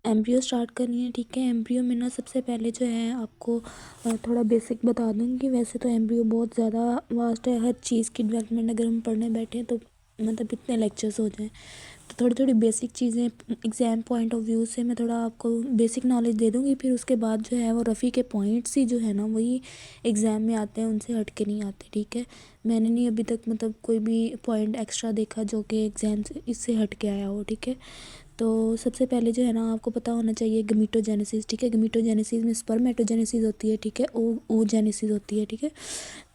Embryo start करनी है। ठीक है, एम्ब्रियो में ना सबसे पहले जो है आपको थोड़ा बेसिक बता दूँगी। वैसे तो एम्ब्रियो बहुत ज़्यादा वास्ट है, हर चीज़ की डेवलपमेंट अगर हम पढ़ने बैठे तो मतलब इतने लेक्चर्स हो जाएँ। तो थोड़ी थोड़ी बेसिक चीज़ें एग्ज़ाम पॉइंट ऑफ व्यू से मैं थोड़ा आपको बेसिक नॉलेज दे दूँगी। फिर उसके बाद जो है वो रफ़ी के पॉइंट्स ही जो है ना वही एग्ज़ाम में आते हैं, उनसे हट के नहीं आते। ठीक है, मैंने नहीं अभी तक मतलब कोई भी पॉइंट एक्स्ट्रा देखा जो कि एग्ज़ाम से इससे हट के आया हो। ठीक है, तो सबसे पहले जो है ना आपको पता होना चाहिए गमीटोजेनेसिस। ठीक है, गमीटोजेनेसिस में स्पर्मेटोजेनेसिस होती है। ठीक है, ओजेनेसिस होती है। ठीक है,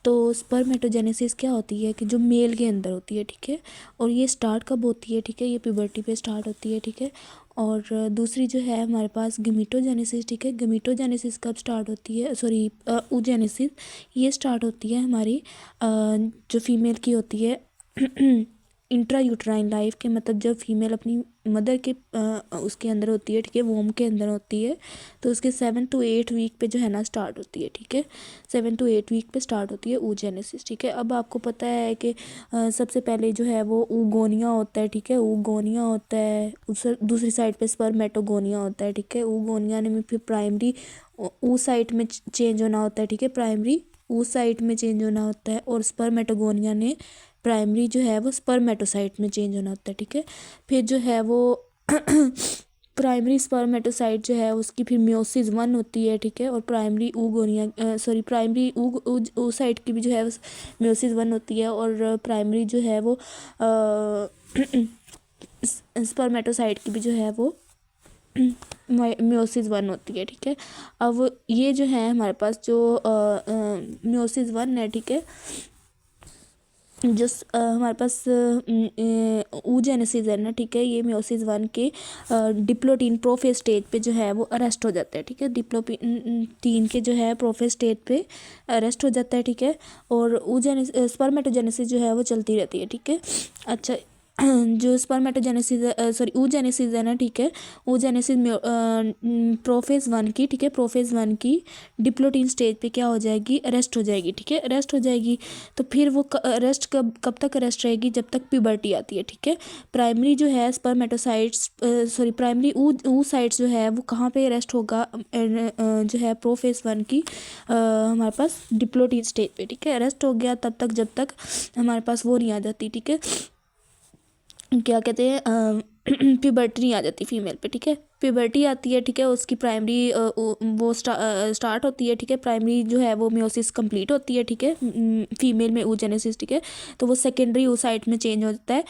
तो स्पर्मेटोजेनेसिस क्या होती है कि जो मेल के अंदर होती है। ठीक है, और ये स्टार्ट कब होती है? ठीक है, ये प्यूबर्टी पे स्टार्ट होती है। ठीक है, और दूसरी जो है हमारे पास गमीटोजेनेसिस। ठीक है, गमीटोजेनेसिस कब स्टार्ट होती है? सॉरी, oogenesis ये स्टार्ट होती है हमारी जो फीमेल की होती है इंट्रा यूट्राइन लाइफ के, मतलब जब फीमेल अपनी मदर के उसके अंदर होती है। ठीक है, वोम के अंदर होती है, तो उसके 7 to 8 वीक पे जो है ना स्टार्ट होती है। ठीक है, 7 to 8 वीक पे स्टार्ट होती है oogenesis। ठीक है, अब आपको पता है कि सबसे पहले जो है वो oogonia होता है। ठीक है, oogonia होता है, उस दूसरी साइड पे spermatogonia होता है। ठीक है, oogonia में फिर प्राइमरी oocyte में चेंज होना होता है। ठीक है, प्राइमरी oocyte में चेंज होना होता है, और spermatogonia ने प्राइमरी जो है वो स्पर्मेटोसाइट में चेंज होना होता है। ठीक है, फिर जो है वो प्राइमरी स्पर्मेटोसाइट जो है उसकी फिर मियोसिस 1 होती है। ठीक है, और प्राइमरी प्राइमरी oocyte की भी जो है मियोसिस 1 होती है, और प्राइमरी जो है वो स्पर्मेटोसाइट की भी जो है वो मियोसिस 1 होती है। ठीक है, अब ये जो है हमारे पास जो मियोसिस 1 है। ठीक है, जो हमारे पास oogenesis है ना। ठीक है, ये मियोसिस 1 के डिप्लोटीन प्रोफेज स्टेज पे जो है वो अरेस्ट हो जाता है। ठीक है, डिप्लोटीन के जो है प्रोफेज स्टेज पे अरेस्ट हो जाता है। ठीक है, और स्पर्मेटोजेनेसिस जो है वो चलती रहती है। ठीक है, अच्छा, जो स्पर्मेटोजेनेसिस oogenesis है ना। ठीक है, oogenesis प्रोफेज 1 की, ठीक है, प्रोफेज 1 की डिप्लोटीन स्टेज पे क्या हो जाएगी? अरेस्ट हो जाएगी। ठीक है, अरेस्ट हो जाएगी, तो फिर वो अरेस्ट कब तक अरेस्ट रहेगी? जब तक प्यूबर्टी आती है। ठीक है, प्राइमरी जो है स्पर्मेटोसाइट्स प्राइमरी oocytes जो है वो कहाँ पे अरेस्ट होगा? जो है प्रोफेज 1 की हमारे पास डिप्लोटीन स्टेज पे। ठीक है, अरेस्ट हो गया तब तक जब तक हमारे पास वो नहीं आ जाती। ठीक है, क्या कहते हैं, प्यूबर्टी नहीं आ जाती फीमेल पे। ठीक है, प्यूबर्टी आती है। ठीक है, उसकी प्राइमरी वो स्टार्ट होती है। ठीक है, प्राइमरी जो है वो मियोसिस कंप्लीट होती है। ठीक है, फीमेल में oogenesis। ठीक है, तो वो सेकेंडरी oocyte में चेंज हो जाता है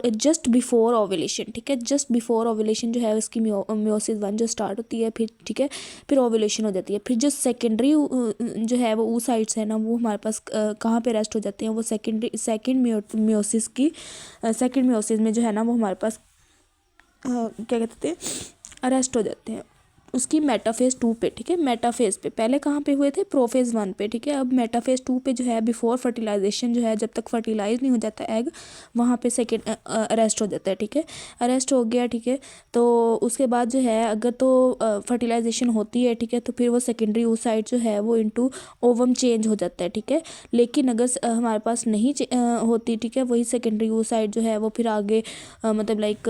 जस्ट बिफोर ओव्यूलेशन। ठीक है, जस्ट बिफोर ओव्यूलेशन जो है उसकी मियोसिस 1 जो स्टार्ट होती है। फिर ठीक है, फिर ओव्यूलेशन हो जाती है। फिर जो सेकेंडरी जो है वो oocytes है ना, वो हमारे पास कहाँ पे रेस्ट हो जाते हैं? वो सेकेंड मियोसिस की सेकेंड मियोसिस में जो है ना वो हमारे पास क्या कहते हैं, अरेस्ट हो जाते हैं उसकी मेटाफेज 2 पे। ठीक है, मेटाफेज पे पहले कहाँ पे हुए थे? प्रोफेज 1 पे। ठीक है, अब मेटाफेज 2 पे जो है बिफोर फर्टिलाइजेशन जो है, जब तक फर्टिलाइज नहीं हो जाता एग, वहाँ पे सेकेंड अरेस्ट हो जाता है। ठीक है, अरेस्ट हो गया। ठीक है, तो उसके बाद जो है अगर तो फर्टिलाइजेशन होती है। ठीक है, तो फिर वो सेकेंडरी oocyte जो है वो इनटू ओवम चेंज हो जाता है। ठीक है, लेकिन अगर हमारे पास नहीं होती, ठीक है, वही सेकेंडरी oocyte जो है वो फिर आगे मतलब लाइक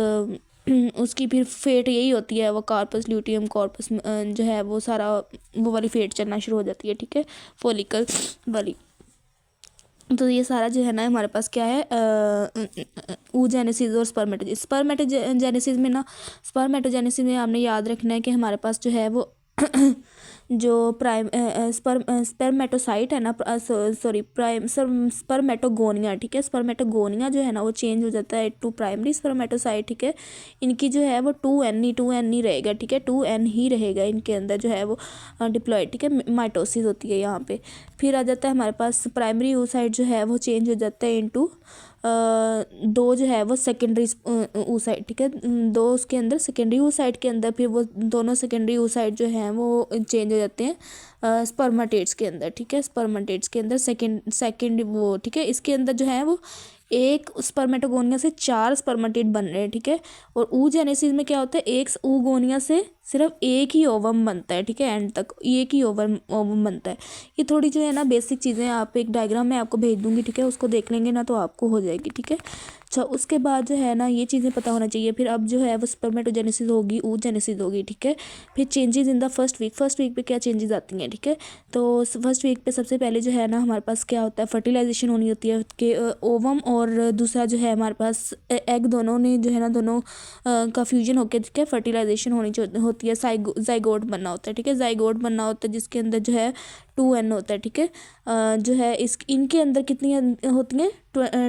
उसकी फिर फेट यही होती है, वो कार्पस ल्यूटियम कॉर्पस जो है वो सारा वो वाली फेट चलना शुरू हो जाती है। ठीक है, फोलिकल वाली। तो ये सारा जो है ना हमारे पास क्या है, oogenesis और स्पर्मेटोजेनेसिस में ना, स्पर्मेटोजेनेसिस में आपने याद रखना है कि हमारे पास जो है वो जो स्पर्मेटोसाइट है ना, स्पर्मेटोगोनिया। ठीक है, स्पर्मेटोगोनिया जो है ना वो चेंज हो जाता है टू प्राइमरी स्पर्मेटोसाइट। ठीक है, इनकी जो है वो 2n ही रहेगा। ठीक है, 2n ही रहेगा इनके अंदर जो है वो डिप्लॉयड। ठीक है, माइटोसिस होती है यहाँ पे। फिर आ जाता है हमारे पास प्राइमरी oocyte जो है वो चेंज हो जाता है इनटू 2 जो है वो सेकेंडरी oocyte। ठीक है, 2 उसके अंदर सेकेंडरी oocyte के अंदर फिर वो दोनों सेकेंडरी oocyte जो हैं वो चेंज हो जाते हैं स्पर्मेटेट्स के अंदर। ठीक है, स्पर्मेटेट्स के अंदर सेकेंड वो। ठीक है, इसके अंदर जो है वो एक स्पर्मेटोगोनिया से 4 स्पर्मेटेट बन रहे हैं। ठीक है, और oogenesis में क्या होता है? एक oogonia से सिर्फ एक ही ओवम बनता है। ठीक है, एंड तक एक ही ओवम बनता है। ये थोड़ी जो है ना बेसिक चीज़ें आप एक डायग्राम में आपको भेज दूंगी। ठीक है, उसको देख लेंगे ना तो आपको हो जाएगी। ठीक है, अच्छा, उसके बाद जो है ना ये चीज़ें पता होना चाहिए। फिर अब जो है वो स्पर्मेटोजेनेसिस होगी, oogenesis होगी, ठीक है। फिर changes in the first week पे क्या चेंजेस आती हैं, ठीक है। तो फर्स्ट वीक पे सबसे पहले जो है ना हमारे पास क्या होता है, फर्टिलाइजेशन होनी होती है कि ओवम और दूसरा जो है हमारे पास एग, दोनों ने जो है ना दोनों का फ्यूजन होकर, ठीक है, फर्टिलाइजेशन होती है। जाइगोट बनना होता है, ठीक है, जाइगोट बनना होता है जिसके अंदर जो है 2n होता है, ठीक है। जो है इनके अंदर कितनी होती हैं,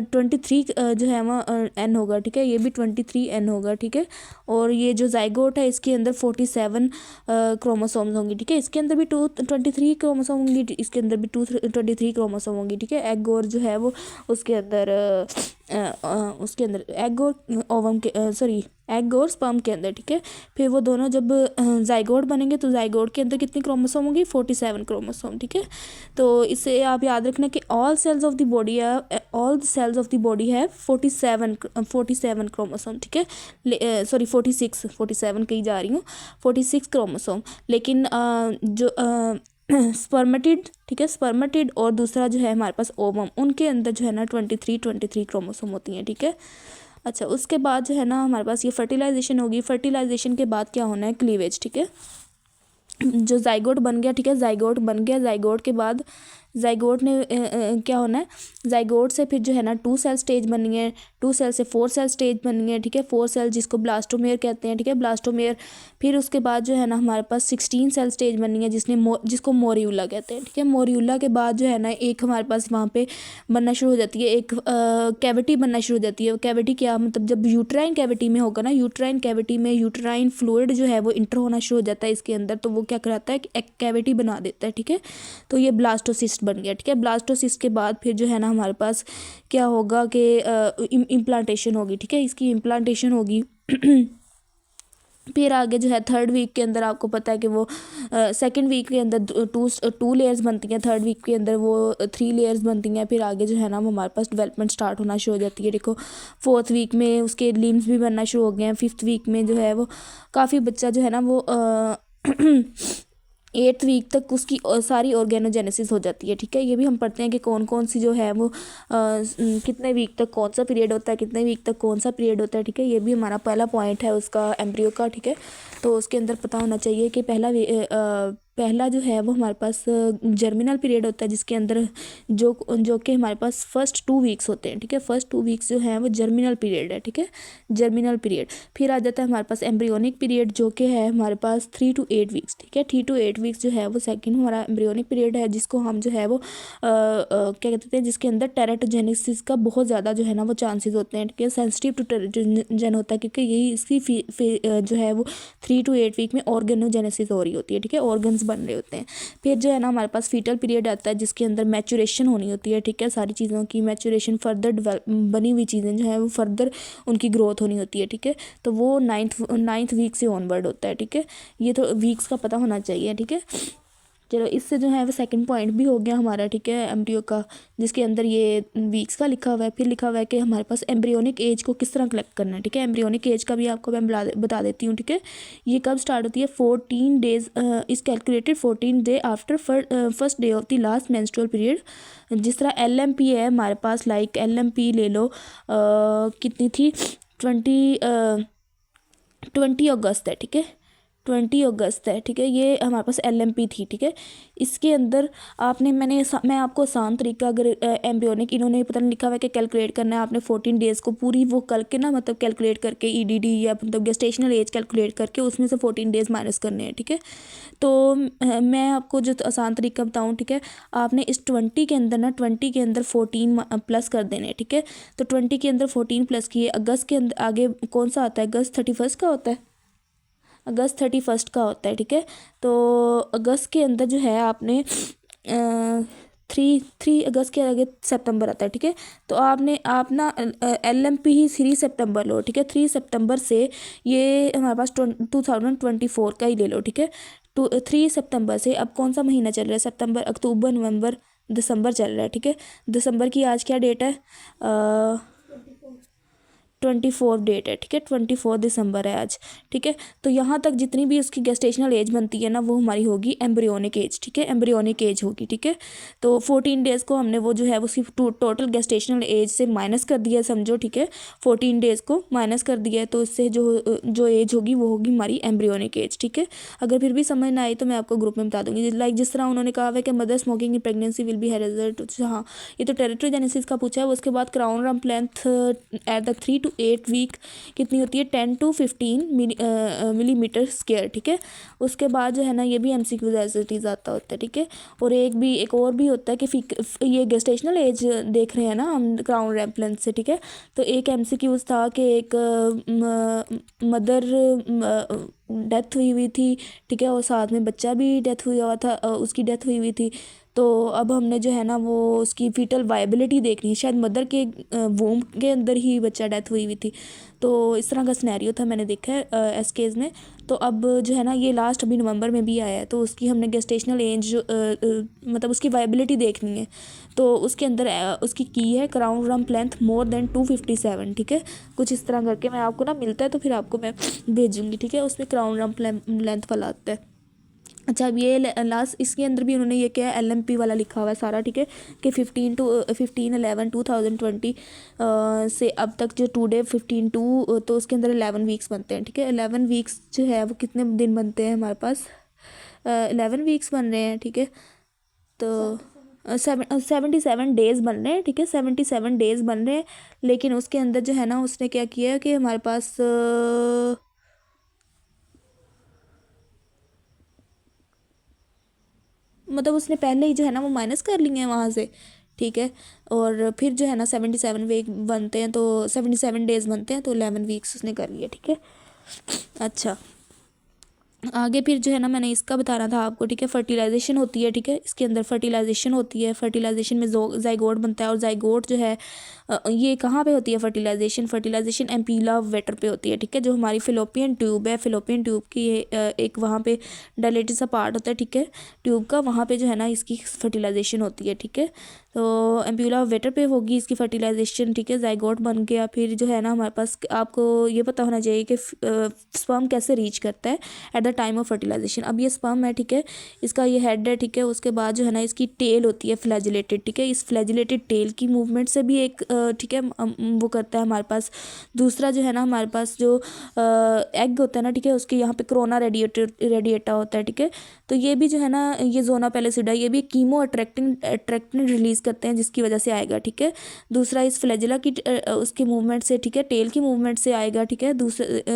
23 जो है वहाँ n होगा, ठीक है, ये भी 23n होगा, ठीक है। और ये जो जाइगोट है इसके अंदर 47 क्रोमोसोम्स होंगी, ठीक है। इसके अंदर भी 23 क्रोमोसोम होंगी, इसके अंदर भी 23 क्रोमोसोम होंगी, ठीक है। एग और जो है वो उसके अंदर एग और ओवम के सॉरी एग और स्पर्म के अंदर, ठीक है। फिर वो दोनों जब जाइगोट बनेंगे तो जाइगोट के अंदर कितनी क्रोमोसोम होंगी, 47 क्रोमोसोम, ठीक है। तो इसे आप याद रखना कि all cells of the body है 47 क्रोमोसोम, ठीक है। सॉरी 47 कही जा रही हूँ, 46 क्रोमोसोम। लेकिन जो स्पर्मेटिड, ठीक है, स्पर्मेटिड और दूसरा जो है हमारे पास ओवम, उनके अंदर जो है ना 23 क्रोमोसोम होती हैं, ठीक है। अच्छा, उसके बाद जो है ना हमारे पास ये फर्टिलाइजेशन होगी। फर्टिलाइजेशन के बाद क्या होना है, क्लीवेज, ठीक है। जो जाइगोट बन गया, ठीक है, जाइगोट बन गया, जाइगोट के बाद जाइगोट ने क्या होना है, जाइगोट से फिर जो है ना 2 सेल स्टेज बननी है, 2 सेल से 4 सेल स्टेज बननी है, ठीक है। 4 सेल जिसको ब्लास्टोमेयर कहते हैं, ठीक है, ब्लास्टोमेयर। फिर उसके बाद जो है ना हमारे पास 16 सेल स्टेज बननी है जिसको मोरियुला कहते हैं, ठीक है। मोरियुला के बाद जो है ना एक हमारे पास वहाँ पे बनना शुरू हो जाती है, एक कैविटी बनना शुरू हो जाती है। कैविटी क्या मतलब, जब यूट्राइन कैविटी में होगा ना, यूट्राइन कैविटी में यूट्राइन फ्लूइड जो है वो इंटर होना शुरू हो जाता है इसके अंदर, तो वो क्या कराता है कि एक कैविटी बना देता है, ठीक है। तो ये ब्लास्टोसिस्ट बन गया, ठीक है। ब्लास्टोसिस्ट के बाद फिर जो है ना हमारे पास क्या होगा कि इम्प्लांटेशन होगी, ठीक है, इसकी इम्प्लांटेशन होगी। फिर आगे जो है 3rd वीक के अंदर आपको पता है कि वो 2nd वीक के अंदर टू लेयर्स बनती हैं, 3rd वीक के अंदर वो 3 लेयर्स बनती हैं। फिर आगे जो है ना वो हमारे पास डेवलपमेंट स्टार्ट होना शुरू हो जाती है। देखो 4th वीक में उसके लिम्स भी बनना शुरू हो गए हैं। 5th वीक में जो है वो काफ़ी बच्चा जो है ना वो 8th वीक तक उसकी सारी ऑर्गेनोजेनेसिस हो जाती है, ठीक है। ये भी हम पढ़ते हैं कि कौन कौन सी जो है वो कितने वीक तक कौन सा पीरियड होता है, कितने वीक तक कौन सा पीरियड होता है, ठीक है। ये भी हमारा पहला पॉइंट है उसका एम्ब्रियो का, ठीक है। तो उसके अंदर पता होना चाहिए कि पहला जो है वो हमारे पास जर्मिनल पीरियड होता है जिसके अंदर जो कि हमारे पास फर्स्ट 2 वीक्स होते हैं, ठीक है। फर्स्ट 2 वीक्स जो है वो जर्मिनल पीरियड है, ठीक है, जर्मिनल पीरियड। फिर आ जाता है हमारे पास एम्ब्रियोनिक पीरियड जो कि है हमारे पास 3 to 8 वीक्स, ठीक है। 3 to 8 वीक्स जो है वो सेकंड हमारा एम्ब्रियोनिक पीरियड है, जिसको हम जो है वो क्या कहते हैं, जिसके अंदर टेराटोजेनेसिस का बहुत ज़्यादा जो है ना वो चांसेस होते हैं, ठीक है। सेंसिटिव टू टेराटोजन होता है क्योंकि यही इसकी जो है वो 3 to 8 वीक में ऑर्गेनोजेनेसिस हो रही होती है, ठीक है, ऑर्गन्स बन रहे होते हैं। फिर जो है ना हमारे पास फीटल पीरियड आता है जिसके अंदर मैचुरेशन होनी होती है, ठीक है, सारी चीज़ों की मैचुरेशन, फर्दर बनी हुई चीज़ें जो है वो फर्दर उनकी ग्रोथ होनी होती है, ठीक है। तो वो 9th वीक से ऑनवर्ड होता है, ठीक है। ये तो वीक्स का पता होना चाहिए, ठीक है। चलो, इससे जो है वो सेकंड पॉइंट भी हो गया हमारा, ठीक है, एम्ब्रियो का, जिसके अंदर ये वीक्स का लिखा हुआ है। फिर लिखा हुआ है कि हमारे पास एम्ब्रियोनिक एज को किस तरह कलेक्ट करना है, ठीक है। एम्ब्रियोनिक एज का भी आपको मैं बता देती हूँ, ठीक है। ये कब स्टार्ट होती है, 14 days is calculated 14 day after first day of the last menstrual period. जिस तरह LMP है हमारे पास, लाइक LMP ले लो, कितनी थी, 20 अगस्त है, ठीक है, 20 अगस्त है, ठीक है। ये हमारे पास LMP थी, ठीक है। इसके अंदर मैं आपको आसान तरीका, अगर एम्ब्रियोनिक इन्होंने पता नहीं लिखा हुआ है कि कैलकुलेट करना है आपने 14 डेज़ को पूरी वो करके ना, मतलब कैलकुलेट करके EDD या मतलब गेस्टेशनल एज कैलकुलेट करके उसमें से 14 डेज़ माइनस करने हैं, ठीक है। तो मैं आपको जो आसान तरीका बताऊँ, ठीक है, आपने इस 20 के अंदर ना 20 के अंदर 14 प्लस कर देने, ठीक है। तो 20 के अंदर 14 प्लस किए, अगस्त के अंदर आगे कौन सा आता है, अगस्त 31 का होता है, अगस्त 31 का होता है, ठीक है। तो अगस्त के अंदर जो है आपने 3 अगस्त के आगे सितंबर आता है, ठीक है। तो आप ना LMP ही 3 सितंबर लो, ठीक है। 3 सितंबर से ये हमारे पास 2024 का ही ले लो, ठीक है। 3 सितंबर से अब कौन सा महीना चल रहा है, सितंबर, अक्टूबर, नवंबर, दिसंबर चल रहा है, ठीक है। दिसंबर की आज क्या डेट है, 24 डेट है, ठीक है, 24 दिसंबर है आज, ठीक है। तो यहाँ तक जितनी भी उसकी गेस्टेशनल एज बनती है ना वो हमारी होगी एम्ब्रियोनिक एज, ठीक है, एम्ब्रियोनिक एज होगी, ठीक है। तो 14 डेज़ को हमने वो जो है उसकी टोटल गेस्टेशनल एज से माइनस कर दिया है, समझो, ठीक है, 14 डेज़ को माइनस कर दिया है, तो इससे जो एज होगी वो होगी हमारी एम्ब्रियोनिक एज, ठीक है। अगर फिर भी समझ ना आई तो मैं आपको ग्रुप में बता दूंगी। लाइक जिस तरह उन्होंने कहा है कि mother smoking in pregnancy will be result, हाँ ये तो टेरिटरी जेनेसिस का पूछा है। उसके बाद crown rump length at the 3 to 8 week कितनी होती है, 10 to 15 मिलीमीटर स्क्वायर, ठीक है। उसके बाद जो है ना ये भी MCQ एज इट इज़ आता होता है, ठीक है। और एक और भी होता है कि ये गेस्टेशनल एज देख रहे हैं ना हम क्राउन रैम्प लेंथ से, ठीक है। तो एक MCQ था कि एक मदर डेथ हुई थी, ठीक है, और साथ में बच्चा भी डेथ हुआ था, उसकी डेथ हुई थी। तो अब हमने जो है ना वो उसकी फीटल वायबिलिटी देखनी है, शायद मदर के वोम के अंदर ही बच्चा डेथ हुई थी। तो इस तरह का सिनेरियो था, मैंने देखा है इस केस में। तो अब जो है ना ये लास्ट अभी नवंबर में भी आया है, तो उसकी हमने गेस्टेशनल एज मतलब उसकी वायबिलिटी देखनी है। तो उसके अंदर उसकी की है crown rump length more than 257, ठीक है। कुछ इस तरह करके मैं आपको ना मिलता है तो फिर आपको मैं भेजूँगी, ठीक है। उसमें क्राउन रम्प लेंथ वाला आता है। अच्छा, अब ये लास्ट इसके अंदर भी उन्होंने ये क्या है LMP वाला लिखा हुआ है सारा, ठीक है, कि 15/11/2020 से अब तक जो टुडे 15 तो उसके अंदर 11 वीक्स बनते हैं, ठीक है। 11 वीक्स जो है वो कितने दिन बनते हैं हमारे पास, 11 वीक्स बन रहे हैं, ठीक है। तो 77 डेज़ बन रहे हैं, ठीक है, 77 डेज़ बन रहे हैं। लेकिन उसके अंदर जो है ना उसने क्या किया है कि हमारे पास मतलब उसने पहले ही जो है ना वो माइनस कर लिए हैं वहाँ से, ठीक है। और फिर जो है ना 77 वीक बनते हैं, तो 77 डेज़ बनते हैं, तो 11 वीक्स उसने कर लिया, ठीक है। अच्छा, आगे फिर जो है ना मैंने इसका बताना था आपको, ठीक है। फर्टिलाइजेशन होती है, ठीक है, इसके अंदर फर्टिलाइजेशन होती है। फर्टिलाइजेशन में जाइगोट बनता है, और जाइगोट जो है ये कहाँ पे होती है फर्टिलाइजेशन एम्पीला वेटर पे होती है, ठीक है। जो हमारी फिलोपियन ट्यूब है, फिलोपियन ट्यूब की एक वहाँ पे डायलेटेड सा पार्ट होता है, ठीक है, ट्यूब का, वहाँ पे जो है ना इसकी फर्टिलाइजेशन होती है, ठीक है। तो एम्पीला वेटर पे होगी इसकी फर्टिलाइजेशन, ठीक है, जाइगोट बन गया। फिर जो है ना हमारे पास आपको ये पता होना चाहिए कि स्पर्म कैसे रीच करता है at the time of fertilization. अब ये स्पर्म है, ठीक है, इसका ये हेड है, ठीक है। उसके बाद जो है ना इसकी टेल होती है फ्लैजिलेटेड, ठीक है। इस फ्लैजिलेटेड टेल की मूवमेंट से भी एक ठीक है वो करता है हमारे पास। दूसरा जो है ना हमारे पास जो एग होता है ना, ठीक है, उसके यहाँ पे कोरोना रेडिएटा होता है, ठीक है। तो ये भी जो है ना ये जोना पेलिसिडा, ये भी कीमो अट्रैक्टिन रिलीज करते हैं, जिसकी वजह से आएगा, ठीक है। दूसरा इस फ्लैजिला की उसके मूवमेंट से, ठीक है, टेल की मूवमेंट से आएगा, ठीक है।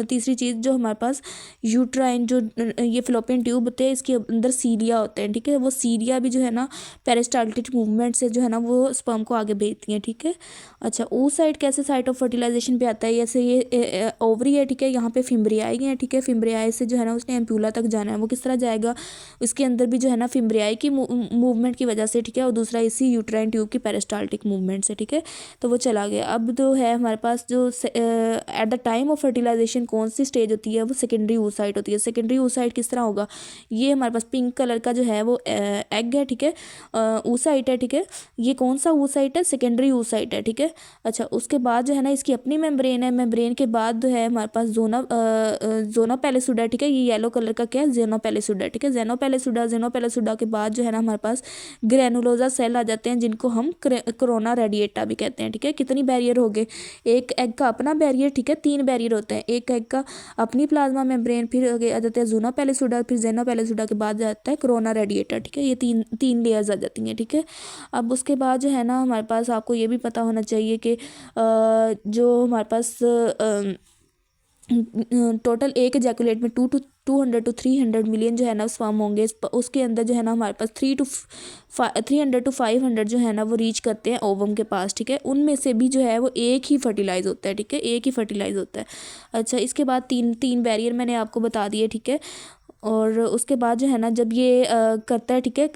तीसरी चीज़ जो हमारे पास यूट्राइन जो ये फिलोपियन ट्यूब होते हैं, इसके अंदर सीरिया होते हैं, ठीक है। वो सीरिया भी जो है ना पेरिस्टाल्टिक मूवमेंट से जो है ना वो स्पर्म को आगे भेजती हैं, ठीक है। अच्छा, ओ साइट कैसे साइट ऑफ फर्टिलाइजेशन पे आता है, जैसे ये ओवरी है, ठीक है, यहाँ पे फिम्ब्रियाई है, ठीक है। फिम्ब्रियाई से जो है ना उसने एम्प्यूला तक जाना है, वो किस तरह जाएगा, इसके अंदर भी जो है ना फिम्ब्रियाई की मूवमेंट की वजह से, ठीक है, और दूसरा इसी यूट्राइन ट्यूब की पेरिस्टाल्टिक मूवमेंट से, ठीक है। तो वो चला गया। अब जो है हमारे पास जो at the time of fertilization कौन सी स्टेज होती है, वो सेकेंडरी oocyte होती है। सेकेंडरी oocyte किस तरह होगा, ये हमारे पास पिंक कलर का जो है वो एग है, ठीक है, oocyte है, ठीक है। ये कौन सा oocyte है, सेकेंडरी oocyte है, ठीक है। अच्छा, उसके बाद जो है ना इसकी अपनी मेम्ब्रेन है। मेम्ब्रेन के बाद जो है हमारे पास जोना पेलिसुडा, ठीक है, ये येलो कलर का क्या है, जेनो पेलिसुडा, ठीक है। जेनो पेलिसुडा के बाद जो है ना हमारे पास ग्रेनुलोजा सेल आ जाते हैं, जिनको हम कोरोना रेडिएटा भी कहते हैं, ठीक है। कितनी बैरियर हो गए, एक एग का अपना बैरियर, ठीक है, 3 बैरियर होते हैं। एक एग का अपनी प्लाज्मा मेम्ब्रेन, फिर आ जाता है जोना पेलिसुडा, फिर जेनो पेलिसुडा के बाद जाता है कोरोना रेडिएटा, ठीक है। ये तीन लेयर्स आ जाती हैं, ठीक है। अब उसके बाद जो है ना हमारे पास आपको ये भी पता होना चाहिए कि जो हमारे पास टोटल एक एजैकुलेट में 200 to 300 मिलियन जो है ना स्पर्म होंगे। उसके अंदर जो है ना हमारे पास 300 to 500 जो है ना वो रीच करते हैं ओवम के पास, ठीक है। उनमें से भी जो है वो एक ही फर्टिलाइज होता है, ठीक है, एक ही फर्टिलाइज होता है। अच्छा, इसके बाद तीन बैरियर मैंने आपको बता दिए, ठीक है। और उसके बाद जो है ना जब ये करता है, ठीक है,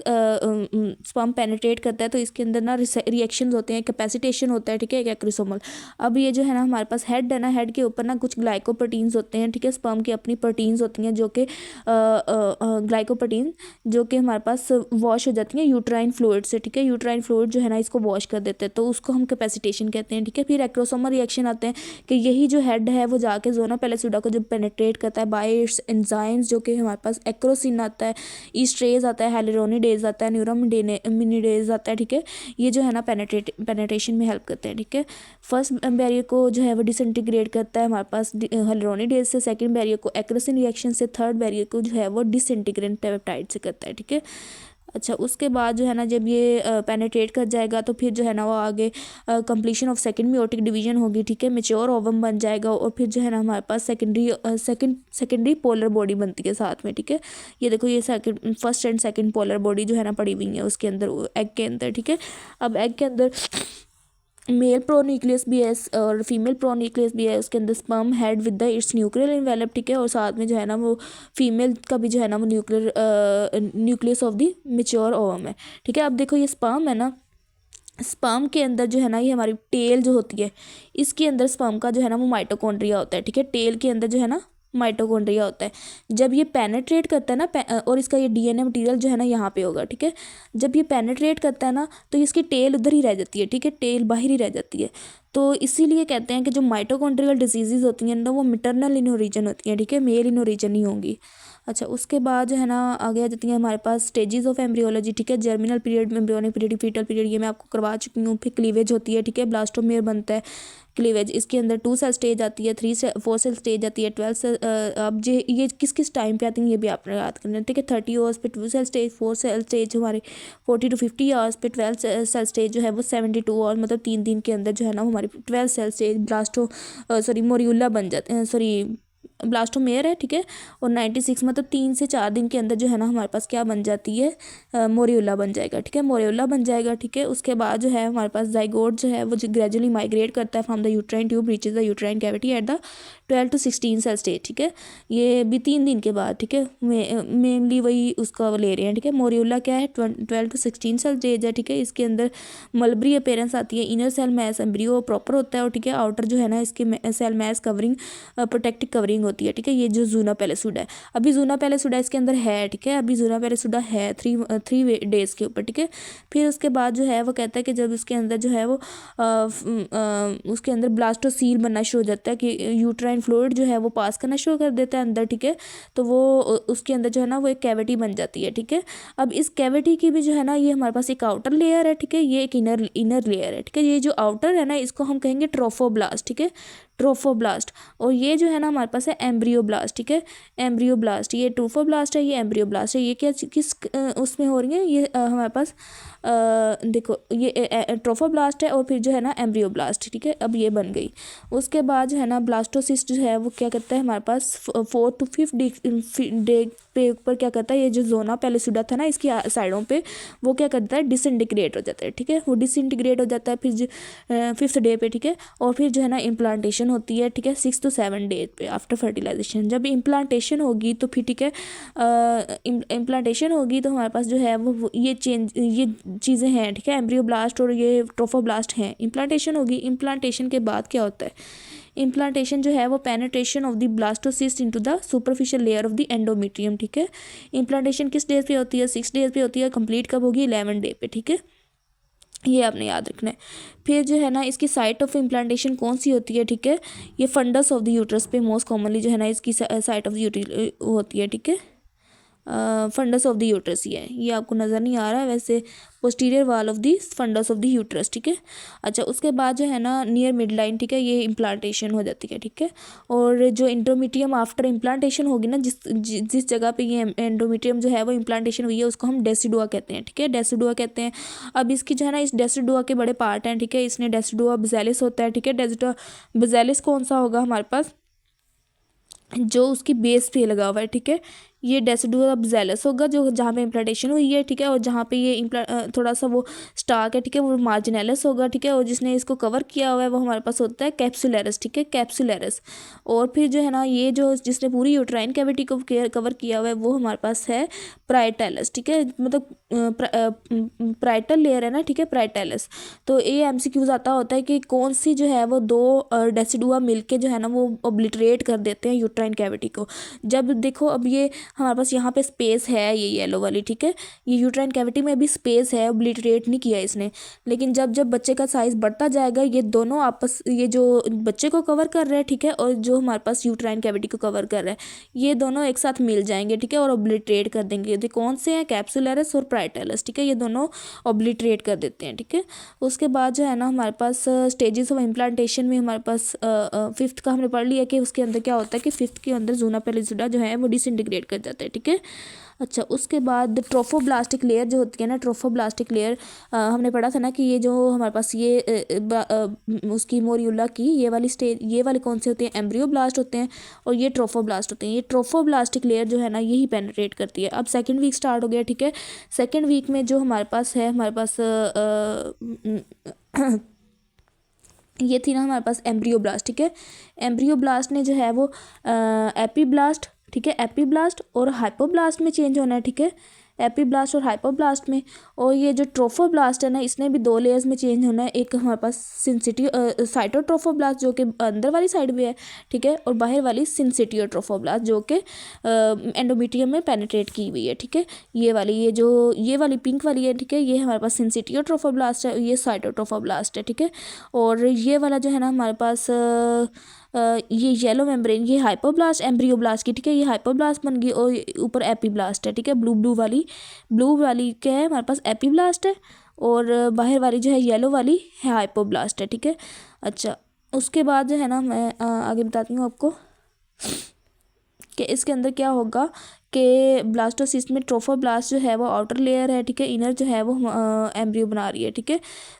स्पर्म पेनिट्रेट करता है तो इसके अंदर ना रिएक्शंस होते हैं, कैपेसिटेशन होता है, ठीक है, एक एक्रोसोमल। अब ये जो है ना हमारे पास हेड है ना, हेड के ऊपर ना कुछ ग्लाइकोप्रोटीन्स होते हैं, ठीक है, स्पर्म की अपनी प्रोटीन्स होती हैं जो कि ग्लाइकोप्रोटीन जो कि हमारे पास वॉश हो जाती हैं यूट्राइन फ्लूइड से, ठीक है। यूट्राइन फ्लूइड जो है ना इसको वॉश कर देते हैं तो उसको हम कैपेसिटेशन कहते हैं, ठीक है। फिर एक्रोसोमल रिएक्शन आते हैं कि यही जो हेड है वो जाके ज़ोना पेलिसुडा को जब पेनिट्रेट करता है बाय इट्स एंजाइम्स, जो कि हमारे पास एक्रोसिन आता है, ईस्ट्रेज आता है, हाइलुरोनिडेज आता है, न्यूरामिनिडेज आता है, ठीक है। ये जो है ना पेनिट्रेशन में हेल्प करते हैं, ठीक है। फर्स्ट बैरियर को जो है वो डिसइंटीग्रेट करता है हमारे पास हाइलुरोनिडेज से, सेकंड बैरियर को एक्रोसिन रिएक्शन से, थर्ड बैरियर को जो है वो डिसइंटीग्रेट पेप्टाइड से करता है, ठीक है। अच्छा, उसके बाद जो है ना जब ये पेनिट्रेट कर जाएगा तो फिर जो है ना वो आगे completion of second meiotic division होगी, ठीक है, मेच्योर ओवम बन जाएगा और फिर जो है ना हमारे पास सेकेंडरी पोलर बॉडी बनती है साथ में, ठीक है। ये देखो ये first and second polar body जो है ना पड़ी हुई है उसके अंदर, एग के अंदर, ठीक है। अब एग के अंदर मेल प्रोन्यूक्लियस भी है और फीमेल प्रोन्यूक्लियस भी है, उसके अंदर sperm head with the it's nuclear envelope, ठीक है। और साथ में जो है ना वो फीमेल का भी जो है ना वो nucleus of the mature ovum है, ठीक है। अब देखो ये स्पर्म है ना, स्पर्म के अंदर जो है ना ये हमारी टेल जो होती है इसके अंदर स्पर्म का जो है ना वो माइटोकॉन्ड्रिया होता है, ठीक है। टेल के अंदर जो है ना माइटोकॉन्ड्रिया होता है। जब ये पेनिट्रेट करता है ना और इसका ये डीएनए मटेरियल जो है ना यहाँ पे होगा, ठीक है। जब ये पेनिट्रेट करता है ना तो इसकी टेल उधर ही रह जाती है, ठीक है, टेल बाहर ही रह जाती है। तो इसीलिए कहते हैं कि जो माइटोकॉन्ड्रियल डिजीजेज होती हैं ना वो मिटरनल इन ओरिजिन होती हैं, ठीक है, मेल इन ओरिजिन नहीं होंगी। अच्छा, उसके बाद जो है ना आगे आ जाती हैं हमारे पास स्टेजेस ऑफ एम्ब्रियोलॉजी, ठीक है। Germinal period, embryonic period, fetal period, ये मैं आपको करवा चुकी हूँ। फिर क्लीवेज होती है, ठीक है, ब्लास्टोमेयर बनता है, क्लीवेज। इसके अंदर 2 सेल स्टेज आती है, 4 सेल स्टेज आती है, 12 सेल। अब ये किस किस टाइम पे आती हैं ये भी आपने याद करना है, ठीक है। 30 आवर्स पे 2 सेल स्टेज, 4 सेल स्टेज हमारे 40 to 50 आवर्स पे 12 सेल स्टेज जो है वो 72 आवर्स मतलब 3 दिन के अंदर जो है ना हमारी 12 सेल स्टेज मोरियुला बन जाते हैं, ब्लास्टोमेयर है, ठीक है। और 96 मतलब 3 से 4 दिन के अंदर जो है ना हमारे पास क्या बन जाती है, मोरियुला बन जाएगा, ठीक है, मोरियुला बन जाएगा, ठीक है। उसके बाद जो है हमारे पास जाइगोट जो है वो ग्रेजुअली माइग्रेट करता है from the uterine tube reaches the uterine cavity at the 12 to 16 cell stage, ठीक है। ये भी 3 दिन के बाद, ठीक है, मेनली वही उसका ले रहे हैं, ठीक है। मोरियुला क्या है, 12 to 16 सेल स्टेज है, ठीक है। इसके अंदर मलबरी अपेयरेंस आती है, inner cell mass embryo proper होता है और ठीक है, आउटर जो है ना इसके cell mass covering protective covering होती है, ठीक है। ये जो ज़ूना पेलिसुडा है, अभी ज़ूना पेलिसुडा इसके अंदर है, ठीक है, अभी ज़ूना पेलिसुडा है 3 डेज के ऊपर, ठीक है। फिर उसके बाद जो है वो कहता है कि जब उसके अंदर जो है वो उसके अंदर ब्लास्टोसील बनना शुरू हो जाता है कि यूट्राइन फ्लूइड जो है वो पास करना शुरू कर देता है अंदर, ठीक है। तो वो उसके अंदर जो है ना वो एक कैविटी बन जाती है, ठीक है। अब इस कैविटी की भी जो है ना ये हमारे पास एक आउटर लेयर है, ठीक है, ये एक इनर लेयर है, ठीक है। ये जो आउटर है ना इसको हम कहेंगे ट्रोफोब्लास्ट, ठीक है, ट्रोफोब्लास्ट। और ये जो है ना हमारे पास है एम्ब्रियोब्लास्ट, ठीक है, एम्ब्रियोब्लास्ट। ये ट्रोफोब्लास्ट है, ये एम्ब्रियोब्लास्ट है। ये क्या किस उसमें हो रही है, ये हमारे पास देखो ये ट्रोफोब्लास्ट है और फिर जो है ना एम्ब्रियोब्लास्ट, ठीक है। अब ये बन गई। उसके बाद जो है ना ब्लास्टोसिस्ट जो है वो क्या करता है हमारे पास 4 to 5 डे पे ऊपर क्या करता है, ये जो ज़ोना पेलिसुडा था ना इसकी साइडों पे वो क्या करता है, डिसइंटीग्रेट हो जाता है, ठीक है। वो डिसइंटीग्रेट हो जाता है फिर 5th डे पे, ठीक है। और फिर जो है ना इम्प्लांटेशन होती है, ठीक है, 6 to 7 डेज पे आफ्टर फर्टिलाइजेशन। जब इम्प्लांटेशन होगी तो फिर ठीक है, इम्प्लांटेशन होगी तो हमारे पास जो है वो ये चीज़ें हैं, ठीक है, एम्ब्रियोब्लास्ट और ये ट्रोफोब्लास्ट हैं। इम्प्लांटेशन होगी, इम्प्लांटेशन के बाद क्या होता है, इम्प्लांटेशन जो है वो penetration of the blastocyst into the superficial layer of the endometrium, ठीक है। इम्प्लांटेशन किस डेज पे होती है, 6 डेज पे होती है। कंप्लीट कब होगी, 11 डे पे, ठीक है। ये आपने याद रखना है। फिर जो है ना इसकी साइट ऑफ इम्प्लांटेशन कौन सी होती है, ठीक है, ये फंडस ऑफ द यूट्रस पे मोस्ट कॉमनली जो है ना इसकी साइट ऑफ द यूट्रस होती है, ठीक है। फंडस ऑफ द यूट्रस ये आपको नज़र नहीं आ रहा है वैसे, posterior wall of the fundus of the uterus, ठीक है। अच्छा, उसके बाद जो है ना नियर मिड लाइन, ठीक है, ये इम्प्लांटेशन हो जाती है, ठीक है। और जो एंडोमेट्रियम आफ्टर इम्प्लांटेशन होगी ना जिस जगह पे ये एंडोमेट्रियम जो है वो इम्प्लांटेशन हुई है उसको हम डेसिडुआ कहते हैं, ठीक है, डेसिडुआ कहते हैं। अब इसकी जो है ना इस डेसिडुआ के बड़े पार्ट हैं, ठीक है। इसने डेसिडुआ बेसिलस होता है, ठीक है। डेसिडुआ बेसिलस कौन सा होगा हमारे पास, जो उसकी बेस पे लगा हुआ है, ठीक है। ये डेसिडुआ जेलस होगा जो जहाँ पे इम्प्लांटेशन हुई है, ठीक है, और जहाँ पे ये थोड़ा सा वो स्टार्क है, ठीक है, वो मार्जिनैलिस होगा, ठीक है, और जिसने इसको कवर किया हुआ है वो हमारे पास होता है कैप्सुलैरिस, ठीक है, कैप्सुलैरिस। और फिर जो है ना ये जो जिसने पूरी यूट्राइन कैविटी को कवर किया हुआ है वो हमारे पास है प्राइटैलस, ठीक है, मतलब प्राइटल लेयर है ना, ठीक है, प्राइटैलस। तो ये एमसीक्यूज आता होता है कि कौन सी जो है वो दो डेसिडुआ मिलके जो है ना वो ऑब्लिटरेट कर देते हैं यूट्राइन कैविटी को। जब देखो अब ये हमारे पास यहाँ पे स्पेस है, ये येलो वाली, ठीक है, ये यूट्राइन कैविटी में भी स्पेस है, ऑब्लिटरेट नहीं किया इसने। लेकिन जब जब बच्चे का साइज़ बढ़ता जाएगा ये दोनों आपस, ये जो बच्चे को कवर कर रहे हैं, ठीक है, और जो हमारे पास यूट्राइन कैविटी को कवर कर रहा है, ये दोनों एक साथ मिल जाएंगे, ठीक है, और ऑब्लिटरेट कर देंगे। ये कौन से हैं, कैप्सुलैरिस और प्राइटैलस, ठीक है, ये दोनों ऑब्लिटरेट कर देते हैं, ठीक है। उसके बाद जो है ना हमारे पास स्टेजेस ऑफ इम्प्लांटेशन में हमारे पास फिफ्थ का हमने पढ़ लिया कि उसके अंदर क्या होता है कि फिफ्थ के अंदर ज़ूना पेलिसिडा जो है वो डिसइंटीग्रेट कर जाता है, ठीक है। अच्छा, उसके बाद ट्रोफोब्लास्टिक लेयर जो होती है ना, ट्रोफोब्लास्टिक लेयर हमने पढ़ा था ना कि ये जो हमारे पास ये उसकी मोरियुला की ये वाली स्टेज, ये वाले कौन से होते हैं, एम्ब्रियोब्लास्ट होते हैं, और ये ट्रोफोब्लास्ट होते हैं। ये ट्रोफोब्लास्टिक लेयर जो है ना यही पेनिट्रेट करती है। अब सेकेंड वीक स्टार्ट हो गया, ठीक है। सेकेंड वीक में जो हमारे पास है, हमारे पास ये थी ना हमारे पास एम्ब्रियोब्लास्ट, ठीक है। एम्ब्रियोब्लास्ट ने जो है वो एपीब्लास्ट, ठीक है, एपीब्लास्ट और हाइपोब्लास्ट में चेंज होना है, ठीक है, एपीब्लास्ट और हाइपोब्लास्ट में। और ये जो ट्रोफोब्लास्ट है ना इसने भी दो लेयर्स में चेंज होना है। एक हमारे पास साइटोट्रोफोब्लास्ट जो कि अंदर वाली साइड में है, ठीक है, और बाहर वाली सिंसिटियोट्रोफोब्लास्ट जो कि एंडोमीट्रियम में पेनिट्रेट की हुई है, ठीक है। ये वाली पिंक वाली है, ठीक है, ये हमारे पास सिंसिटियोट्रोफोब्लास्ट है, ये साइटोट्रोफोब्लास्ट है, ठीक है। और ये वाला जो है ना हमारे पास ये येलो मेम्ब्रेन, ये हाइपोब्लास्ट एम्ब्रियोब्लास्ट की, ठीक है, ये हाइपोब्लास्ट बन गई, और ऊपर एपीब्लास्ट है, ठीक है। ब्लू वाली क्या है हमारे पास, एपीब्लास्ट है, और बाहर वाली जो है येलो वाली है हाइपोब्लास्ट है, ठीक है। अच्छा, उसके बाद जो है ना मैं आगे बताती हूँ आपको कि इसके अंदर क्या होगा कि ब्लास्टोसिस्ट में ट्रोफोब्लास्ट जो है वो आउटर लेयर है, ठीक है, इनर जो है वो एम्ब्रियो बना रही है, ठीक है।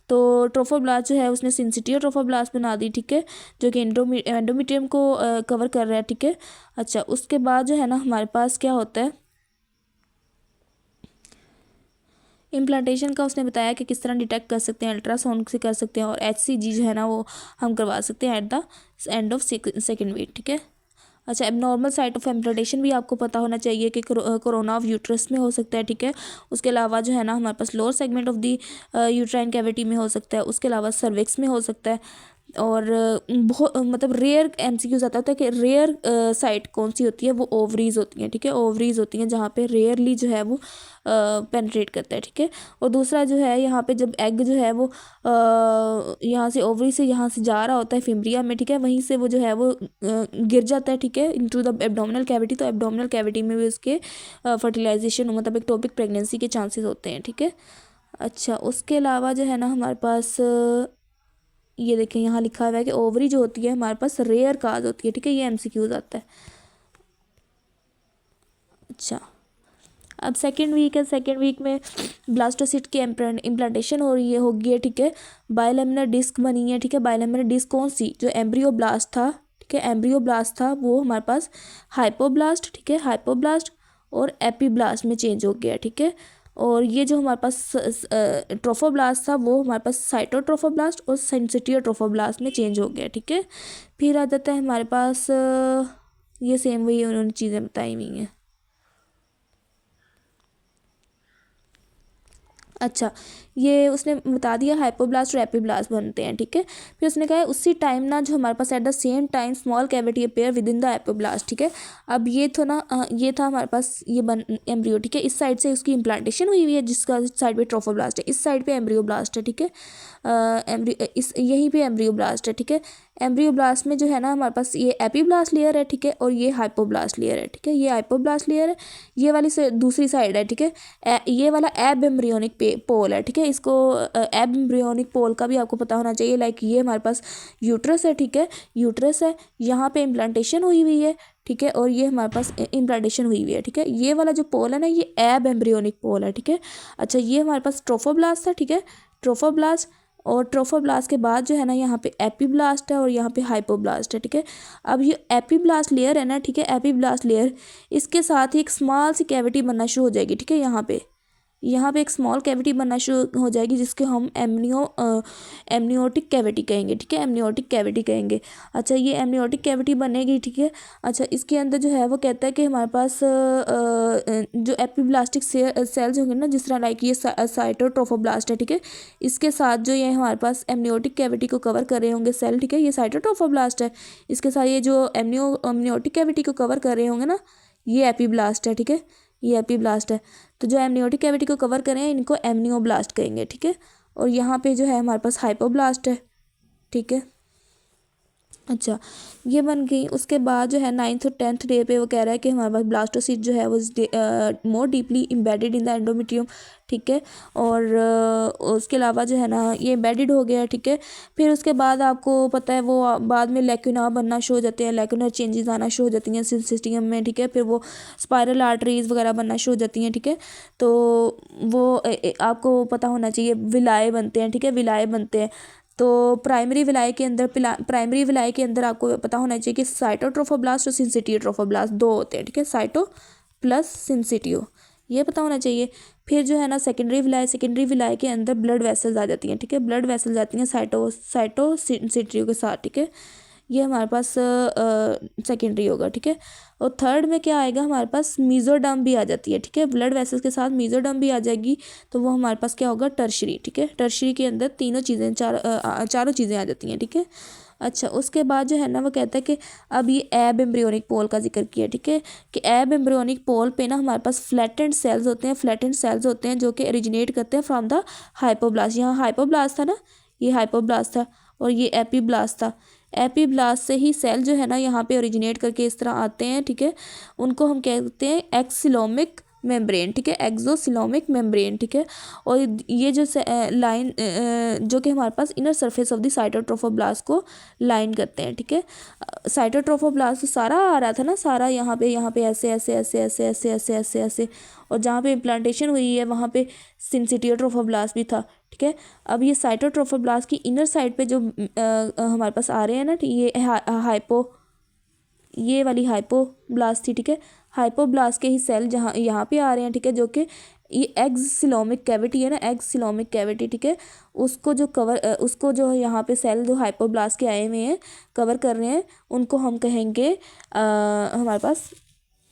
तो ट्रोफोब्लास्ट जो है उसने सिंसिटियो ट्रोफोब्लास्ट बना दी, ठीक है, जो कि एंडोमीट्रियम को कवर कर रहा है, ठीक है। अच्छा, उसके बाद जो है ना हमारे पास क्या होता है, इम्प्लांटेशन का उसने बताया कि किस तरह डिटेक्ट कर सकते हैं, अल्ट्रासाउंड से कर सकते हैं, और HCG जो है ना वो हम करवा सकते हैं at the end of second week, ठीक है। अच्छा, एबनॉर्मल साइट ऑफ इम्प्लांटेशन भी आपको पता होना चाहिए कि कोरोना ऑफ यूट्रस में हो सकता है, ठीक है। उसके अलावा जो है ना हमारे पास lower segment of the uterine cavity में हो सकता है, उसके अलावा सर्विक्स में हो सकता है। और बहुत मतलब रेयर MCQs आता है कि रेयर साइट कौन सी होती है, वो ओवरीज होती हैं, ठीक है, ओवरीज होती हैं जहाँ पे रेयरली जो है वो पेनिट्रेट करता है, ठीक है। और दूसरा जो है यहाँ पे जब एग जो है वो यहाँ से ओवरी से यहाँ से जा रहा होता है फिम्ब्रिया में, ठीक है, वहीं से वो जो है वो गिर जाता है, ठीक है, इनटू द एब्डोमिनल कैविटी। तो एब्डोमिनल कैविटी में भी उसके फर्टिलाइजेशन मतलब एक्टोपिक प्रेगनेंसी के चांसेस होते हैं, ठीक है। अच्छा, उसके अलावा जो है ना हमारे पास ये देखें यहाँ लिखा हुआ है कि ओवरी जो होती है हमारे पास रेयर काज होती है, ठीक है, ये MCQs आता है। अच्छा, अब सेकेंड वीक है, सेकेंड वीक में ब्लास्टोसिस्ट की इम्प्लांटेशन हो रही है, होगी है, ठीक है। बायोलेमिनर डिस्क बनी है, ठीक है। बायोलेमिनर डिस्क कौन सी, जो एम्ब्रियोब्लास्ट था, ठीक है, एम्ब्रियोब्लास्ट था वो हमारे पास हाइपोब्लास्ट, ठीक है, हाइपोब्लास्ट और एपीब्लास्ट में चेंज हो गया, ठीक है। और ये जो हमारे पास ट्रोफोब्लास्ट था वो हमारे पास साइटोट्रोफोब्लास्ट और सेंसिटियोट्रोफोब्लास्ट में चेंज हो गया, ठीक है। फिर आ जाता है हमारे पास ये सेम वही उन्होंने चीज़ें बताई हुई हैं। अच्छा, ये उसने बता दिया हाइपोब्लास्ट और एपीब्लास्ट बनते हैं, ठीक है। फिर उसने कहा है उसी टाइम ना जो हमारे पास at the same time small cavity appear within the epiblast, ठीक है। अब ये तो ना ये था हमारे पास ये एम्ब्रियो, ठीक है, इस साइड से उसकी इम्प्लांटेशन हुई हुई है, जिसका साइड पे ट्रोफोब्लास्ट है, इस साइड पे एम्ब्रियोब्लास्ट है, ठीक है। इस यहीं पे एम्ब्रियोब्लास्ट है, ठीक है। एम्ब्रियोब्लास्ट में जो है ना हमारे पास ये एपीब्लास्ट लेयर है, ठीक है, और ये हाइपोब्लास्ट लेयर है, ठीक है, ये हाइपोब्लास्ट लेयर है, ये वाली से दूसरी साइड है, ठीक है। ये वाला एब एम्ब्रियोनिक पोल है, ठीक है। इसको एब एम्ब्रियोनिक पोल का भी आपको पता होना चाहिए। लाइक ये हमारे पास यूट्रस है, ठीक है, यूट्रस है, यहाँ पे इम्प्लांटेशन हुई हुई है, ठीक है, और ये हमारे पास इम्प्लांटेशन हुई हुई है, ठीक है। ये वाला जो पोल है ना ये एब एम्ब्रियोनिक पोल है, ठीक है। अच्छा, ये हमारे पास ट्रोफोब्लास्ट था, ठीक है, ट्रोफोब्लास्ट और ट्रोफोब्लास्ट के बाद जो है ना यहाँ पे एपीब्लास्ट है और यहाँ पे हाइपोब्लास्ट है, ठीक है। अब ये एपीब्लास्ट लेयर है ना, ठीक है, एपीब्लास्ट लेयर, इसके साथ ही एक स्मॉल सी कैविटी बनना शुरू हो जाएगी, ठीक है। यहाँ पे एक स्मॉल कैविटी बनना शुरू हो जाएगी जिसके हम एमनियोटिक कैविटी कहेंगे, ठीक है, एमनियोटिक कैविटी कहेंगे। अच्छा, ये एमनियोटिक कैविटी बनेगी, ठीक है। अच्छा, इसके अंदर जो है वो कहता है कि हमारे पास जो एपीब्लास्टिक सेल्स होंगे ना, जिस तरह लाइक ये साइटोट्रोफोब्लास्ट है, ठीक है, इसके साथ जो ये हमारे पास एमनियोटिक कैविटी को कवर कर रहे होंगे सेल, ठीक है, ये साइटोट्रोफोब्लास्ट है। इसके साथ ये जो एमनियोटिक कैविटी को कवर कर रहे होंगे ना, ये एपीब्लास्ट है, ठीक है, ये एपीब्लास्ट है। तो जो एमनियोटिक कैविटी को कवर करें इनको एमनियोब्लास्ट कहेंगे, ठीक है। और यहाँ पे जो है हमारे पास हाइपोब्लास्ट है, ठीक है। अच्छा, ये बन गई। उसके बाद जो है 9th और 10th डे पे वो कह रहा है कि हमारे पास ब्लास्टोसिस्ट जो है वो more deeply embedded in the endometrium, ठीक है। और उसके अलावा जो है ना ये एम्बेडेड हो गया, ठीक है। फिर उसके बाद आपको पता है वो बाद में लैक्यूना बनना शुरू हो जाते हैं, लैक्यूनर चेंजेस आना शुरू हो जाती हैं सिस्टम में, ठीक है। फिर वो स्पायरल आर्टरीज वगैरह बनना शुरू हो जाती हैं, ठीक है। तो वो आपको पता होना चाहिए, विलाय बनते हैं, ठीक है, विलाय बनते हैं। तो प्राइमरी विलाय के अंदर आपको पता होना चाहिए कि साइटोट्रोफोब्लास्ट और सिंसिटियोट्रोफोब्लास्ट दो होते हैं, ठीक है, साइटो प्लस सिंसिटियो, ये पता होना चाहिए। फिर जो है ना सेकेंडरी विलाय के अंदर ब्लड वेसल्स आ जाती हैं, ठीक है, ब्लड वेसल्स आती हैं साइटो सिंसिटियो के साथ, ठीक है। ये हमारे पास सेकेंडरी होगा, ठीक है। और थर्ड में क्या आएगा, हमारे पास मीजोडर्म भी आ जाती है, ठीक है, ब्लड वेसल्स के साथ मीजोडर्म भी आ जाएगी। तो वो हमारे पास क्या होगा, टर्शरी, ठीक है। टर्शरी के अंदर तीनों चीज़ें चारों चीज़ें आ जाती हैं, ठीक है। अच्छा, उसके बाद जो है ना वो कहता है कि अब ये एब एम्ब्रियोनिक पोल का जिक्र किया, ठीक है, कि एब एम्ब्रियोनिक पोल पे ना हमारे पास फ्लैटेंड सेल्स होते हैं जो कि ओरिजिनेट करते हैं फ्रॉम द हाइपोब्लास्ट। यहाँ हाइपोब्लास्ट था ना, ये हाइपोब्लास्ट था और ये एपीब्लास्ट था। एपीब्लास्ट से ही सेल जो है ना यहाँ पे ओरिजिनेट करके इस तरह आते हैं, ठीक है। उनको हम कहते हैं एक्सिलोमिक मेम्ब्रेन, ठीक है, एक्सोसिलोमिक मेम्ब्रेन, ठीक है। और ये जो लाइन जो कि हमारे पास inner surface of the cytotrophoblast को लाइन करते हैं, ठीक है। साइटोट्रोफोब्लास्ट सारा आ रहा था ना, सारा यहाँ पे ऐसे ऐसे ऐसे ऐसे ऐसे ऐसे ऐसे ऐसे, और जहाँ पे इम्प्लांटेशन हुई है वहाँ पे सिंसिटियोट्रोफोब्लास्ट भी था, ठीक है। अब ये साइटोट्रोफोब्लास्ट की इनर साइड पे जो हमारे पास आ रहे हैं ना, ये वाली हाइपोब्लास्ट थी, ठीक है। हाइपोब्लास्ट के ही सेल जहाँ यहाँ पे आ रहे हैं, ठीक है, जो कि ये एक्सिलोमिक कैविटी है ना, एक्सिलोमिक कैविटी, ठीक है, उसको जो यहाँ पे सेल जो हाइपोब्लास्ट के आए हुए हैं कवर कर रहे हैं, उनको हम कहेंगे हमारे पास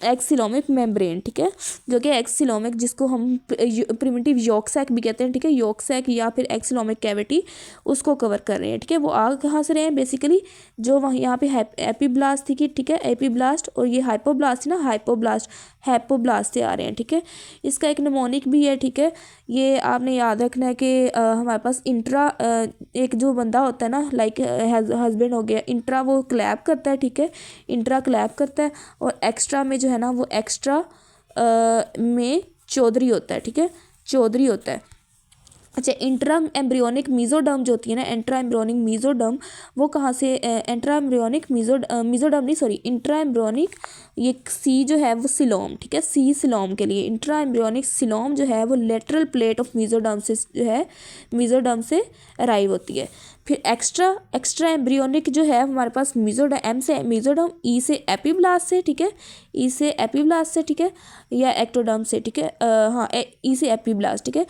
एक्सिलोमिक मेम्ब्रेन, ठीक है, जो कि एक्सिलोमिक, जिसको हम प्रिमिटिव यॉक सैक भी कहते हैं, ठीक है, यॉक सैक या फिर एक्सिलोमिक कैविटी, उसको कवर कर रहे हैं, ठीक है। वो आ कहाँ से रहे हैं, बेसिकली जो वहाँ यहाँ पे एपीब्लास्ट थी, कि ठीक है, एपीब्लास्ट, और ये हाइपोब्लास्ट थी ना, हाइपोब्लास्ट से आ रहे हैं, ठीक है। इसका एक निमोनिक भी है, ठीक है। ये आपने याद रखना है कि हमारे पास इंट्रा एक जो बंदा होता है ना, लाइक हस्बैंड हो गया, इंट्रा वो क्लैप करता है, ठीक है, इंट्रा क्लैप करता है, और एक्स्ट्रा में जो है ना वो एक्स्ट्रा में चौधरी होता है, ठीक है, चौधरी होता है। अच्छा, इंट्रा एम्ब्रियोनिक मीजोडर्म जो होती है ना, इंट्रा एम्ब्रियोनिक मीजोडर्म, वो कहाँ से इंट्रा एम्ब्रियोनिक मीजोडर्म नहीं, सॉरी, इंट्रा एम्ब्रियोनिक, ये सी जो है वो सिलोम, ठीक है, सी सिलोम के लिए इंट्रा एम्ब्रियोनिक सिलोम जो है वो लेटरल प्लेट ऑफ मीजोडर्म से जो है मीजोडर्म से अराइव होती है। फिर एक्स्ट्रा एम्ब्रियोनिक जो है हमारे पास मीजोडर्म, एम से मीजोडर्म, ई से एपीब्लास्ट से, ठीक है, ई से एपीब्लास्ट से, ठीक है, या एक्टोडर्म से, ठीक है, हाँ, ई से एपीब्लास्ट, ठीक है।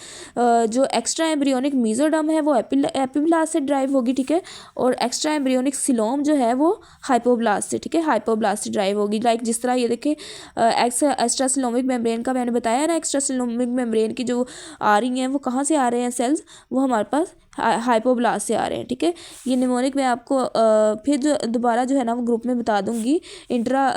जो एक्स्ट्रा एम्ब्रियोनिक मीजोडर्म है वो एपीब्लास्ट से ड्राइव होगी, ठीक है। और एक्स्ट्रा एम्ब्रियोनिक सिलोम जो है वो हाइपोब्लास्ट से, ठीक है, हाइपोब्लास्ट से ड्राइव होगी। लाइक जिस तरह ये देखें एक्स्ट्रा सिलोमिक मेम्ब्रेन का मैंने बताया ना, एक्स्ट्रा सिलोमिक मेम्ब्रेन की जो आ रही हैं वो कहाँ से आ रहे हैं सेल्स, वो हमारे पास हाइपोब्लास्ट से आ रहे हैं, ठीक है। ये निमोनिक मैं आपको फिर जो दोबारा जो है ना वो ग्रुप में बता दूंगी। इंट्रा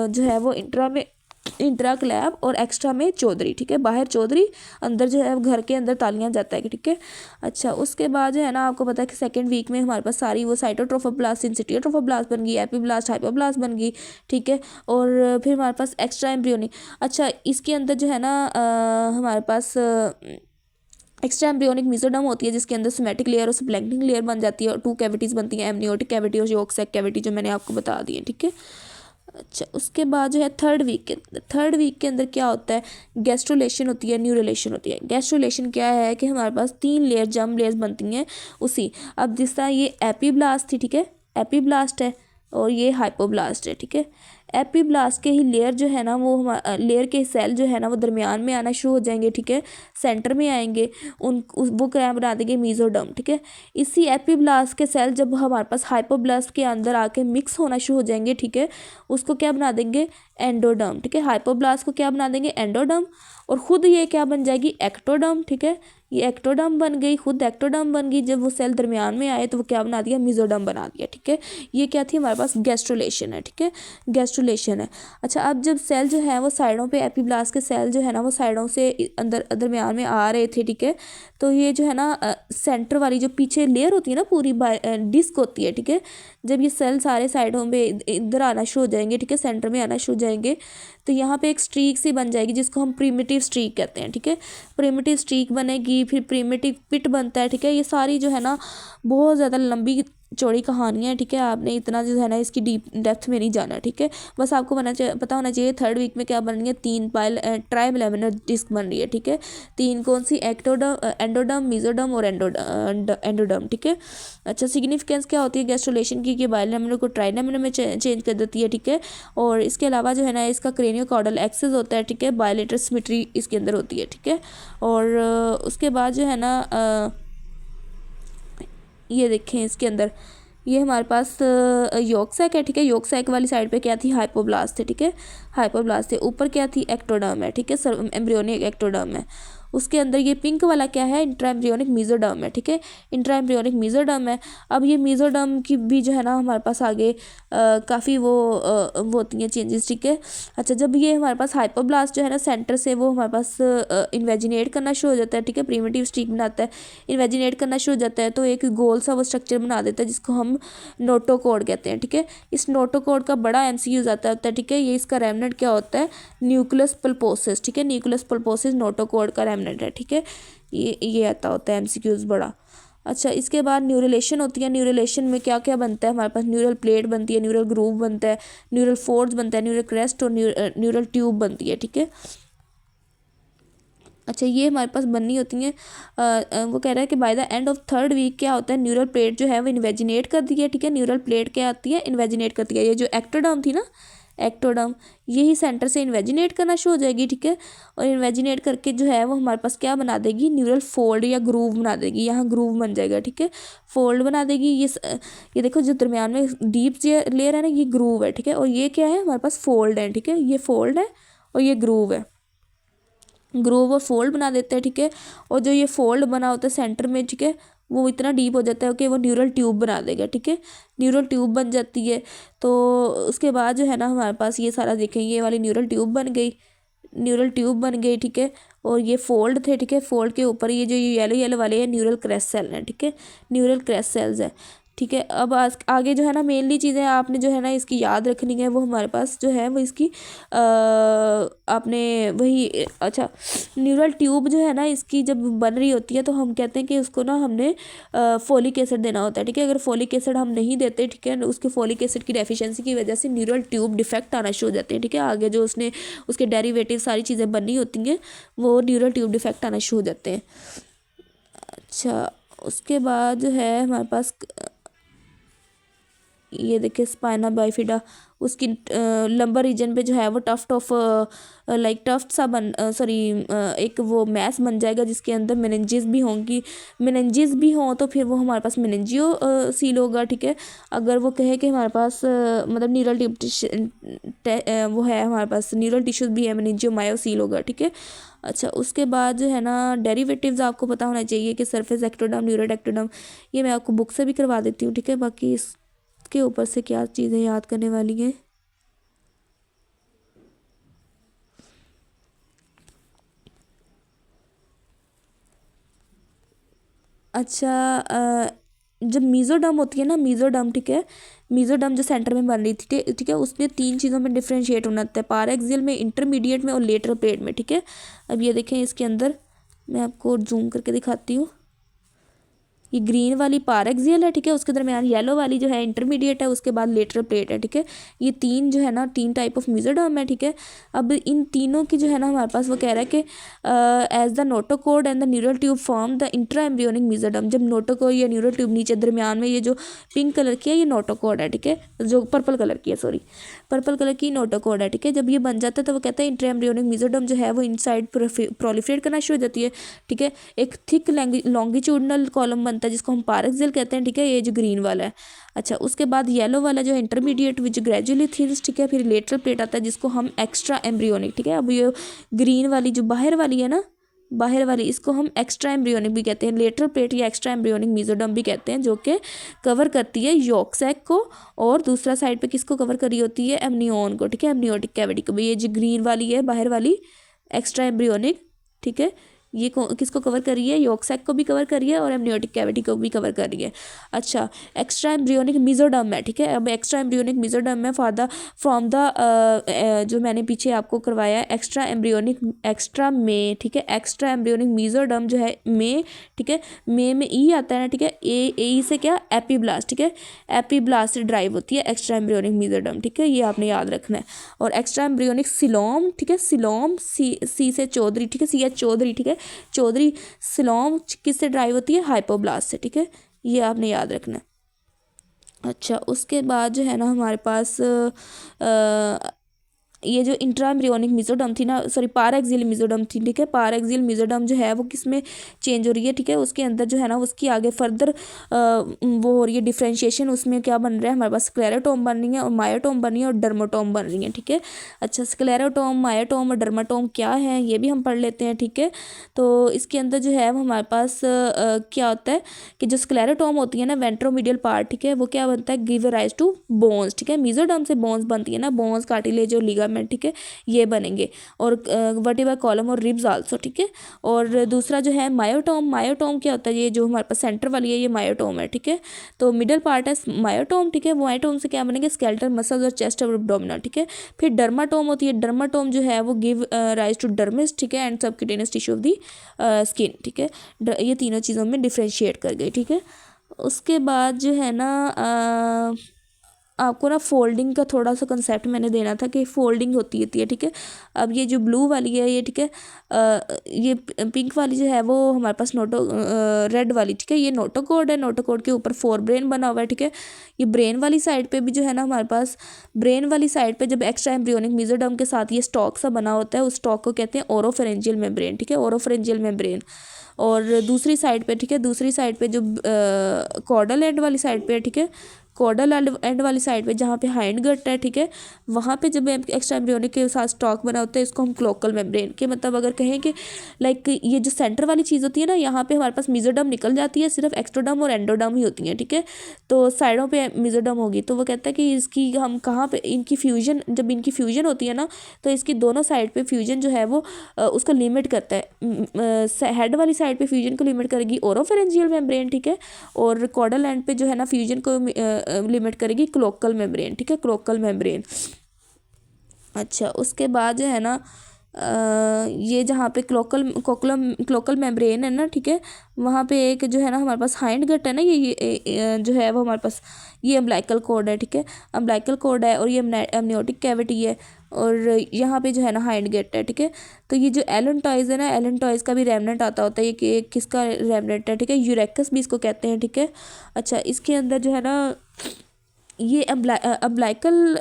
जो है वो इंट्रा क्लैब और एक्स्ट्रा में चौधरी, ठीक है, बाहर चौधरी, अंदर जो है घर के अंदर तालियां जाता है, ठीक है। अच्छा, उसके बाद जो है ना आपको पता है कि सेकेंड वीक में हमारे पास सारी वो साइटोट्रोफोब्लास्ट, सिंसिटियोट्रोफोब्लास्ट बन गई, एपीब्लास्ट, हाइपोब्लास्ट बन गई, ठीक है। और फिर हमारे पास एक्स्ट्रा एम्ब्रियोनिक, अच्छा, इसके अंदर जो है ना हमारे पास एक्स्ट्रा एम्ब्रियोनिक मीजोडर्म होती है जिसके अंदर सोमैटिक लेयर और स्प्लैंक्टिन लेयर बन जाती है, और 2 कैविटीज़ बनती हैं, एमनियोटिक कैविटी और यॉक सैक कैविटी, जो मैंने आपको बता दी है, ठीक है। अच्छा, उसके बाद जो है थर्ड वीक के अंदर क्या होता है, गैस्ट्रोलेशन होती है, न्यूरोलेशन होती है। गैस्ट्रोलेशन क्या है कि हमारे पास 3 लेयर जर्म लेयर्स बनती हैं उसी। अब जिस तरह ये एपीब्लास्ट थी, ठीक है, एपीब्लास्ट है, और ये हाइपोब्लास्ट है, ठीक है। एपीब्लास्ट के ही लेयर जो है ना वो लेयर के सेल जो है ना वो दरमियान में आना शुरू हो जाएंगे, ठीक है, सेंटर में आएंगे, वो क्या बना देंगे, मीजोडर्म, ठीक है। इसी एपीब्लास्ट के सेल जब हमारे पास हाइपोब्लास्ट के अंदर आके मिक्स होना शुरू हो जाएंगे, ठीक है, उसको क्या बना देंगे, एंडोडर्म, ठीक है। हाइपोब्लास्ट को क्या बना देंगे, एंडोडर्म, और ख़ुद ये क्या बन जाएगी, एक्टोडर्म, ठीक है। ये एक्टोडर्म बन गई, खुद एक्टोडर्म बन गई। जब वो सेल दरमियान में आए तो वो क्या बना दिया, मीजोडर्म बना दिया, ठीक है। ये क्या थी हमारे पास, गैस्ट्रोलेशन है, ठीक है, गैस्ट्रोलेशन है। अच्छा, अब जब सेल जो है वो साइडों पे, एपीब्लास्ट के सेल जो है ना वो साइडों से अंदर दरमियान में आ रहे थे, ठीक है। तो ये जो है ना सेंटर वाली जो पीछे लेयर होती है ना पूरी डिस्क होती है, ठीक है। जब ये सेल सारे साइडों पे इधर आना शुरू हो जाएंगे, ठीक है, सेंटर में आना शुरू हो जाएंगे, तो यहाँ पे एक स्ट्रीक सी बन जाएगी जिसको हम प्रिमिटिव स्ट्रीक कहते हैं, ठीक है। प्रिमिटिव स्ट्रीक बनेगी, फिर प्रिमिटिव पिट बनता है, ठीक है। ये सारी जो है ना बहुत ज़्यादा लंबी चौड़ी कहानियाँ हैं, ठीक है। आपने इतना जो है ना इसकी डीप डेप्थ में नहीं जाना, ठीक है। बस आपको पता होना चाहिए थर्ड वीक में क्या बन रही है, 3 ट्राइबलैमिनर डिस्क बन रही है, ठीक है। 3 कौन सी, एंडोडर्म, मीजोडर्म और एंडोडर्म, ठीक है। अच्छा, सिग्निफिकेंस क्या होती है गैस्ट्रोलेशन की, कि बाइलैमिनर को ट्राइलैमिनर में चेंज कर देती है, ठीक है। और इसके अलावा जो है ना इसका क्रेनियोकॉर्डल एक्सेस होता है, ठीक है। बायलेटरल सिमेट्री इसके अंदर होती है, ठीक है। और उसके बाद जो है ना ये देखें इसके अंदर ये हमारे पास योक सैक है, ठीक है। योक सैक वाली साइड पे क्या थी, हाइपोब्लास्ट थे, ठीक है, हाइपोब्लास्ट थे। ऊपर क्या थी, एक्टोडर्म है, ठीक है, एम्ब्रियोनिक एक्टोडर्म है। उसके अंदर ये पिंक वाला क्या है, इंट्राएम्ब्रियोनिक मीजोडर्म है, ठीक है, इंट्राएम्ब्रियोनिक मीजोडर्म है। अब ये मीजोडर्म की भी जो है ना हमारे पास आगे काफ़ी वो होती हैं चेंजेस, ठीक है। अच्छा, जब ये हमारे पास हाइपोब्लास्ट जो है ना सेंटर से वो हमारे पास इन्वेजिनेट करना शुरू हो जाता है, ठीक है, प्रिमिटिव स्ट्रीक बनाता है, इन्वेजिनेट करना शुरू हो जाता है, तो एक गोल सा वो स्ट्रक्चर बना देता है जिसको हम नोटोकोड कहते हैं, ठीक है। इस नोटोकोड का बड़ा MCQ आता है, ठीक है। ये इसका रेमनेंट क्या होता है, न्यूक्लियस पल्पोसिस, ठीक है, न्यूक्लियस पल्पोसिस नोटोकोड का रेमनेंट है, ठीक है। ये आता होता है MCQs बड़ा। अच्छा, इसके बाद न्यूरलेशन होती है। न्यूरलेशन में क्या क्या बनता है हमारे पास, न्यूरल प्लेट बनती है, न्यूरल ग्रूव बनता है, न्यूरल फोर्स बनता है, न्यूरल क्रेस्ट और न्यूरल ट्यूब बनती है, ठीक है। अच्छा, ये हमारे पास बननी होती हैं। वो कह रहा है कि by the end of third week क्या होता है, न्यूरल प्लेट जो है वो इन्वेजिनेट करती है, ठीक है। न्यूरल प्लेट क्या आती है, इन्वेजिनेट करती है। ये जो एक्टोडर्म थी ना, एक्टोडर्म, यही सेंटर से इन्वेजिनेट करना शुरू हो जाएगी, ठीक है। और इन्वेजिनेट करके जो है वो हमारे पास क्या बना देगी, न्यूरल फोल्ड या ग्रूव बना देगी। यहाँ ग्रूव बन जाएगा, ठीक है, फोल्ड बना देगी। ये देखो जो दरमियान में डीप लेयर है ना, ये ग्रूव है, ठीक है। और ये क्या है हमारे पास, फोल्ड है, ठीक है। ये फोल्ड है और ये ग्रूव है, ग्रूव और फोल्ड बना देते हैं, ठीक है। और जो ये फोल्ड बना होता है सेंटर में, ठीक है, वो इतना डीप हो जाता है कि वो न्यूरल ट्यूब बना देगा, ठीक है, न्यूरल ट्यूब बन जाती है। तो उसके बाद जो है ना हमारे पास ये सारा देखें, ये वाली न्यूरल ट्यूब बन गई, न्यूरल ट्यूब बन गई, ठीक है। और ये फोल्ड थे, ठीक है, फोल्ड के ऊपर ये जो येलो येलो वाले हैं न्यूरल क्रेस्ट सेल हैं, ठीक है, न्यूरल क्रेस्ट सेल्स हैं, ठीक है। अब आगे जो है ना मेनली चीज़ें आपने जो है ना इसकी याद रखनी है, वो हमारे पास जो है वो इसकी आपने वही अच्छा, न्यूरल ट्यूब जो है ना इसकी जब बन रही होती है तो हम कहते हैं कि उसको ना हमने फोलिक एसिड देना होता है, ठीक है। अगर फोलिक एसिड हम नहीं देते, ठीक है, उसके फोलिक एसिड की डेफिशिएंसी की वजह से न्यूरल ट्यूब डिफेक्ट आना शुरू हो जाते हैं, ठीक है। आगे जो उसके डेरिवेटिव सारी चीज़ें बननी होती हैं वो न्यूरल ट्यूब डिफेक्ट आना शुरू हो जाते हैं। अच्छा, उसके बाद जो है हमारे पास ये देखिए स्पाइना बाइफिडा, उसकी लंबर रीजन पे जो है वो टफ्ट ऑफ लाइक टफ्ट सा सॉरी एक वो मैस बन जाएगा जिसके अंदर मेनिंजेस भी होंगी। मेनिंजेस भी हों तो फिर वो हमारे पास मेनिंजियो सील होगा, ठीक है। अगर वो कहे कि हमारे पास मतलब न्यूरल वो है हमारे पास न्यूरल टिश्यूज भी है, मेनिंजियो मायो सील होगा, ठीक है। अच्छा, उसके बाद जो है ना डेरिवेटिव्स आपको पता होना चाहिए कि सरफेस एक्टोडर्म, न्यूरल एक्टोडर्म, ये मैं आपको बुक से भी करवा देती हूँ, ठीक है। बाकी के ऊपर से क्या चीज़ें याद करने वाली हैं। अच्छा, जब मीज़ोडर्म होती है ना, मीज़ोडर्म, ठीक है, मीज़ोडर्म जो सेंटर में बन रही थी, ठीक है, उसने 3 चीज़ों में डिफ्रेंशिएट होना था, पाराएक्सियल में, इंटरमीडिएट में और लेटरल प्लेट में, ठीक है। अब ये देखें इसके अंदर मैं आपको जूम करके दिखाती हूँ। ये ग्रीन वाली पारेक्सियल है, ठीक है, उसके दरमियान येलो वाली जो है इंटरमीडिएट है, उसके बाद लेटरल प्लेट है, ठीक है। ये तीन जो है ना 3 टाइप ऑफ मेसोडर्म है, ठीक है। अब इन तीनों की जो है ना हमारे पास वो कह रहा है कि as the notochord and the neural tube form the intra embryonic mesoderm. जब नोटोकोड या न्यूरल ट्यूब नीचे दरमियान में ये जो पिंक कलर की है ये नोटोकोड है, ठीक है, जो पर्पल कलर की है, सॉरी पर्पल कलर की नोटोकोड है, ठीक है। जब ये बन जाता है तो वो कहता है इंट्रा एम्ब्रियोनिक मेसोडर्म जो है वो इनसाइड प्रोलिफरेट करना शुरू हो जाती है, ठीक है। एक थिक लॉन्गिट्यूडनल कॉलम बनता है जिसको हम पारेक्सियल कहते हैं, ठीक है, ये जो ग्रीन वाला है। अच्छा, उसके बाद येलो वाला जो है इंटरमीडिएट विच ग्रेजुअली थिन्स, ठीक है। फिर लेटरल प्लेट आता है जिसको हम एक्स्ट्रा एम्ब्रियोनिक, ठीक है। अब ये ग्रीन वाली जो बाहर वाली है ना, बाहर वाली, इसको हम एक्स्ट्रा एम्ब्रियोनिक भी कहते हैं, लेटरल प्लेट या एक्स्ट्रा एम्ब्रियोनिक मेसोडर्म भी कहते हैं, जो कि कवर करती है यॉर्क सैक को, और दूसरा साइड पे किसको कवर करी होती है, एमनियोन को, ठीक है, एमनियोटिक कैविटी को भी। ये जो ग्रीन वाली है बाहर वाली एक्स्ट्रा एम्ब्रियोनिक, ठीक है, ये किसको कवर करी है, यॉर्क सैक को भी कवर करी है और एमनियोटिक कैविटी को भी कवर करी है। अच्छा, एक्स्ट्रा एम्ब्रियोनिक मेसोडर्म है, ठीक है। अब एक्स्ट्रा एम्ब्रियोनिक मेसोडर्म है फ्रॉम द जो मैंने पीछे आपको करवाया है एक्स्ट्रा एम्ब्रियोनिक, एक्स्ट्रा में, ठीक है, एक्स्ट्रा एम्ब्रियोनिक मेसोडर्म जो है में, ठीक है, में ई आता है ना, ठीक है, ए से क्या, एपीब्लास्ट, ठीक है, एपीब्लास्ट से ड्राइव होती है एक्स्ट्रा एम्ब्रियोनिक मेसोडर्म, ठीक है, ये आपने याद रखना है। और एक्स्ट्रा एम्ब्रियोनिक सिलोम, ठीक है, सिलोम सी से चौधरी, ठीक है, सी एच चौधरी, ठीक है, चौधरी सिलोम किससे ड्राइव होती है, हाइपोब्लास्ट से, ठीक है, ये आपने याद रखना है। अच्छा, उसके बाद जो है ना हमारे पास ये जो इंट्रा एम्ब्रियोनिक मेसोडर्म थी ना, सॉरी पाराक्सियल मेसोडर्म थी, ठीक है, पाराक्सियल मेसोडर्म जो है वो किस में चेंज हो रही है, ठीक है, उसके अंदर जो है ना उसकी आगे फर्दर वो हो रही है डिफ्रेंशिएशन, उसमें क्या बन रहा है हमारे पास, स्क्लेरोटोम बन रही है और मायोटोम बन रही है और डर्माटोम बन रही है, ठीक है। अच्छा, स्क्लेरोटोम, मायोटोम और डर्माटोम क्या है ये भी हम पढ़ लेते हैं, ठीक है। तो इसके अंदर जो है वो हमारे पास क्या होता है कि जो स्क्लेरोटोम होती है ना वेंट्रोमीडियल पार्ट, ठीक है, वो क्या बनता है, गिव राइज टू बोन्स, ठीक है, मेसोडर्म से बोन्स बनती है ना, बोन्स, कार्टिलेज और लिगामेंट, ठीक है, ये बनेंगे, और वर्टिब्रल कॉलम और रिब्स आल्सो, ठीक है। और दूसरा जो है मायोटोम, मायोटोम क्या होता है, ये जो हमारे पास सेंटर वाली है ये मायोटोम है, ठीक है। तो मिडल पार्ट है मायोटोम, ठीक है, मायोटोम से क्या बनेंगे, स्केलेटल मसल्स और चेस्ट और एब्डोमिनल, ठीक है। फिर डर्माटोम होती है, डर्माटोम जो है वो गिव राइज टू डर्मिस, ठीक है, and subcutaneous tissue of the skin, ठीक है। ये तीनों चीज़ों में डिफ्रेंशिएट कर गई, ठीक है। उसके बाद जो है ना आपको ना फोल्डिंग का थोड़ा सा कंसेप्ट मैंने देना था कि फोल्डिंग होती है, ठीक है। अब ये जो ब्लू वाली है ये, ठीक है, ये पिंक वाली जो है वो हमारे पास रेड वाली, ठीक है, ये नोटोकोड है, नोटोकोड के ऊपर 4 ब्रेन बना हुआ है, ठीक है। ये ब्रेन वाली साइड पे भी जो है ना हमारे पास, ब्रेन वाली साइड पे जब एक्स्ट्रा एम्ब्रियोनिक मेसोडर्म के साथ ये स्टॉक सा बना होता है, उस स्टॉक को कहते हैं ओरोफेरेंजियल मेम्ब्रेन, ठीक है, ओरोफेरेंजियल मेम्ब्रेन। और दूसरी साइड पे, ठीक है, दूसरी साइड पे जो कॉर्डल एंड वाली साइड पे है, ठीक है, कॉर्डल एंड वाली साइड पे जहाँ पे हाइंड गट है, ठीक है, वहाँ पे जब एक्स्ट्रा एम्ब्रियोनिक के साथ स्टॉक बना होता है इसको हम क्लोकल मेम्ब्रेन के, मतलब अगर कहें कि लाइक ये जो सेंटर वाली चीज़ होती है ना, यहाँ पे हमारे पास मेसोडर्म निकल जाती है, सिर्फ एक्स्ट्रोडर्म और एंडोडर्म ही होती हैं, ठीक है। तो साइडों पे मेसोडर्म होगी, तो वो कहता है कि इसकी हम कहाँ पे इनकी फ्यूजन, जब इनकी फ्यूजन होती है ना तो इसकी दोनों साइड पे फ्यूजन जो है वो उसको लिमिट करता है। हेड वाली साइड पे फ्यूजन को लिमिट करेगी ओरोफेरेंजियल मेम्ब्रेन, ठीक है, और कॉर्डल एंड पे जो है ना फ्यूजन को लिमिट करेगी क्लोकल मेम्ब्रेन, ठीक है, क्लोकल मेम्ब्रेन। अच्छा, उसके बाद जो है ना ये जहाँ पे क्लोकल मेम्ब्रेन है ना, ठीक है, वहाँ पे एक जो है ना हमारे पास हाइंड गट है ना, ये जो है वो हमारे पास ये अम्बिलिकल कॉर्ड है, ठीक है, अम्बिलिकल कॉर्ड है, और ये एमनियोटिक कैविटी है, और यहाँ पे जो है ना हाइंड गट है, ठीक है। तो ये जो एलेंटॉइज है ना, एलेंटॉइज का भी रेमनेंट आता होता है, ये कि किसका रेमनेंट है, ठीक है, यूरेकस भी इसको कहते हैं, ठीक है। अच्छा, इसके अंदर जो है ना ये अम्बिलिकल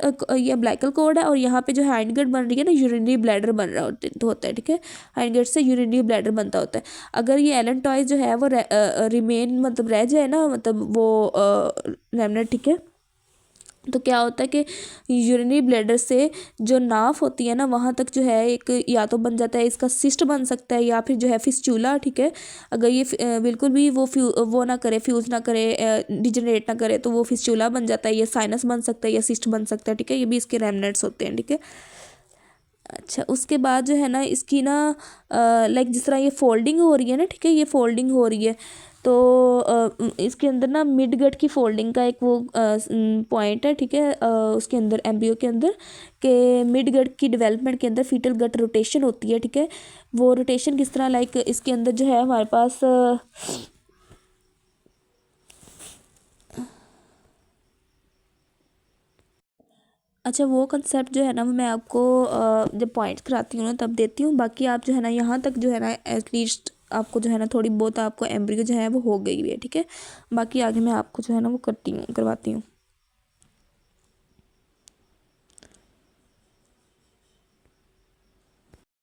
कॉर्ड है, और यहाँ पे जो हाइंड गट बन रही है ना यूरिनरी ब्लैडर बन रहा होता है, ठीक है, हाइंड गट से यूरिनरी ब्लैडर बनता होता है। अगर ये एलेंटॉइज जो है वो रिमेन मतलब रह जाए ना, मतलब वो रेमनेंट, ठीक है, तो क्या होता है कि यूरिनरी ब्लैडर से जो नाफ होती है ना वहाँ तक जो है एक या तो बन जाता है, इसका सिस्ट बन सकता है, या फिर जो है फिस्चूला, ठीक है। अगर ये बिल्कुल भी वो ना करे, फ्यूज़ ना करे, डिजनरेट ना करे, तो वो फिस्चूला बन जाता है, या साइनस बन सकता है, या सिस्ट बन सकता है, ठीक है, ये भी इसके रेमनेंट्स होते हैं, ठीक है। अच्छा, उसके बाद जो है ना इसकी ना लाइक जिस तरह ये फोल्डिंग हो रही है ना, ठीक है, ये फोल्डिंग हो रही है, तो इसके अंदर ना मिड गट की फोल्डिंग का एक वो पॉइंट है, ठीक है, उसके अंदर एम्ब्रियो के अंदर के मिड गट की डेवलपमेंट के अंदर फीटल गट रोटेशन होती है, ठीक है। वो रोटेशन किस तरह, लाइक इसके अंदर जो है हमारे पास अच्छा वो कंसेप्ट जो है ना वो मैं आपको जब पॉइंट्स कराती हूँ ना तब देती हूँ। बाकी आप जो है ना यहाँ तक जो है ना एटलीस्ट आपको जो है ना थोड़ी बहुत आपको एम्ब्रियो जो है वो हो गई है, ठीक है। बाकी आगे मैं आपको जो है ना वो करवाती हूँ।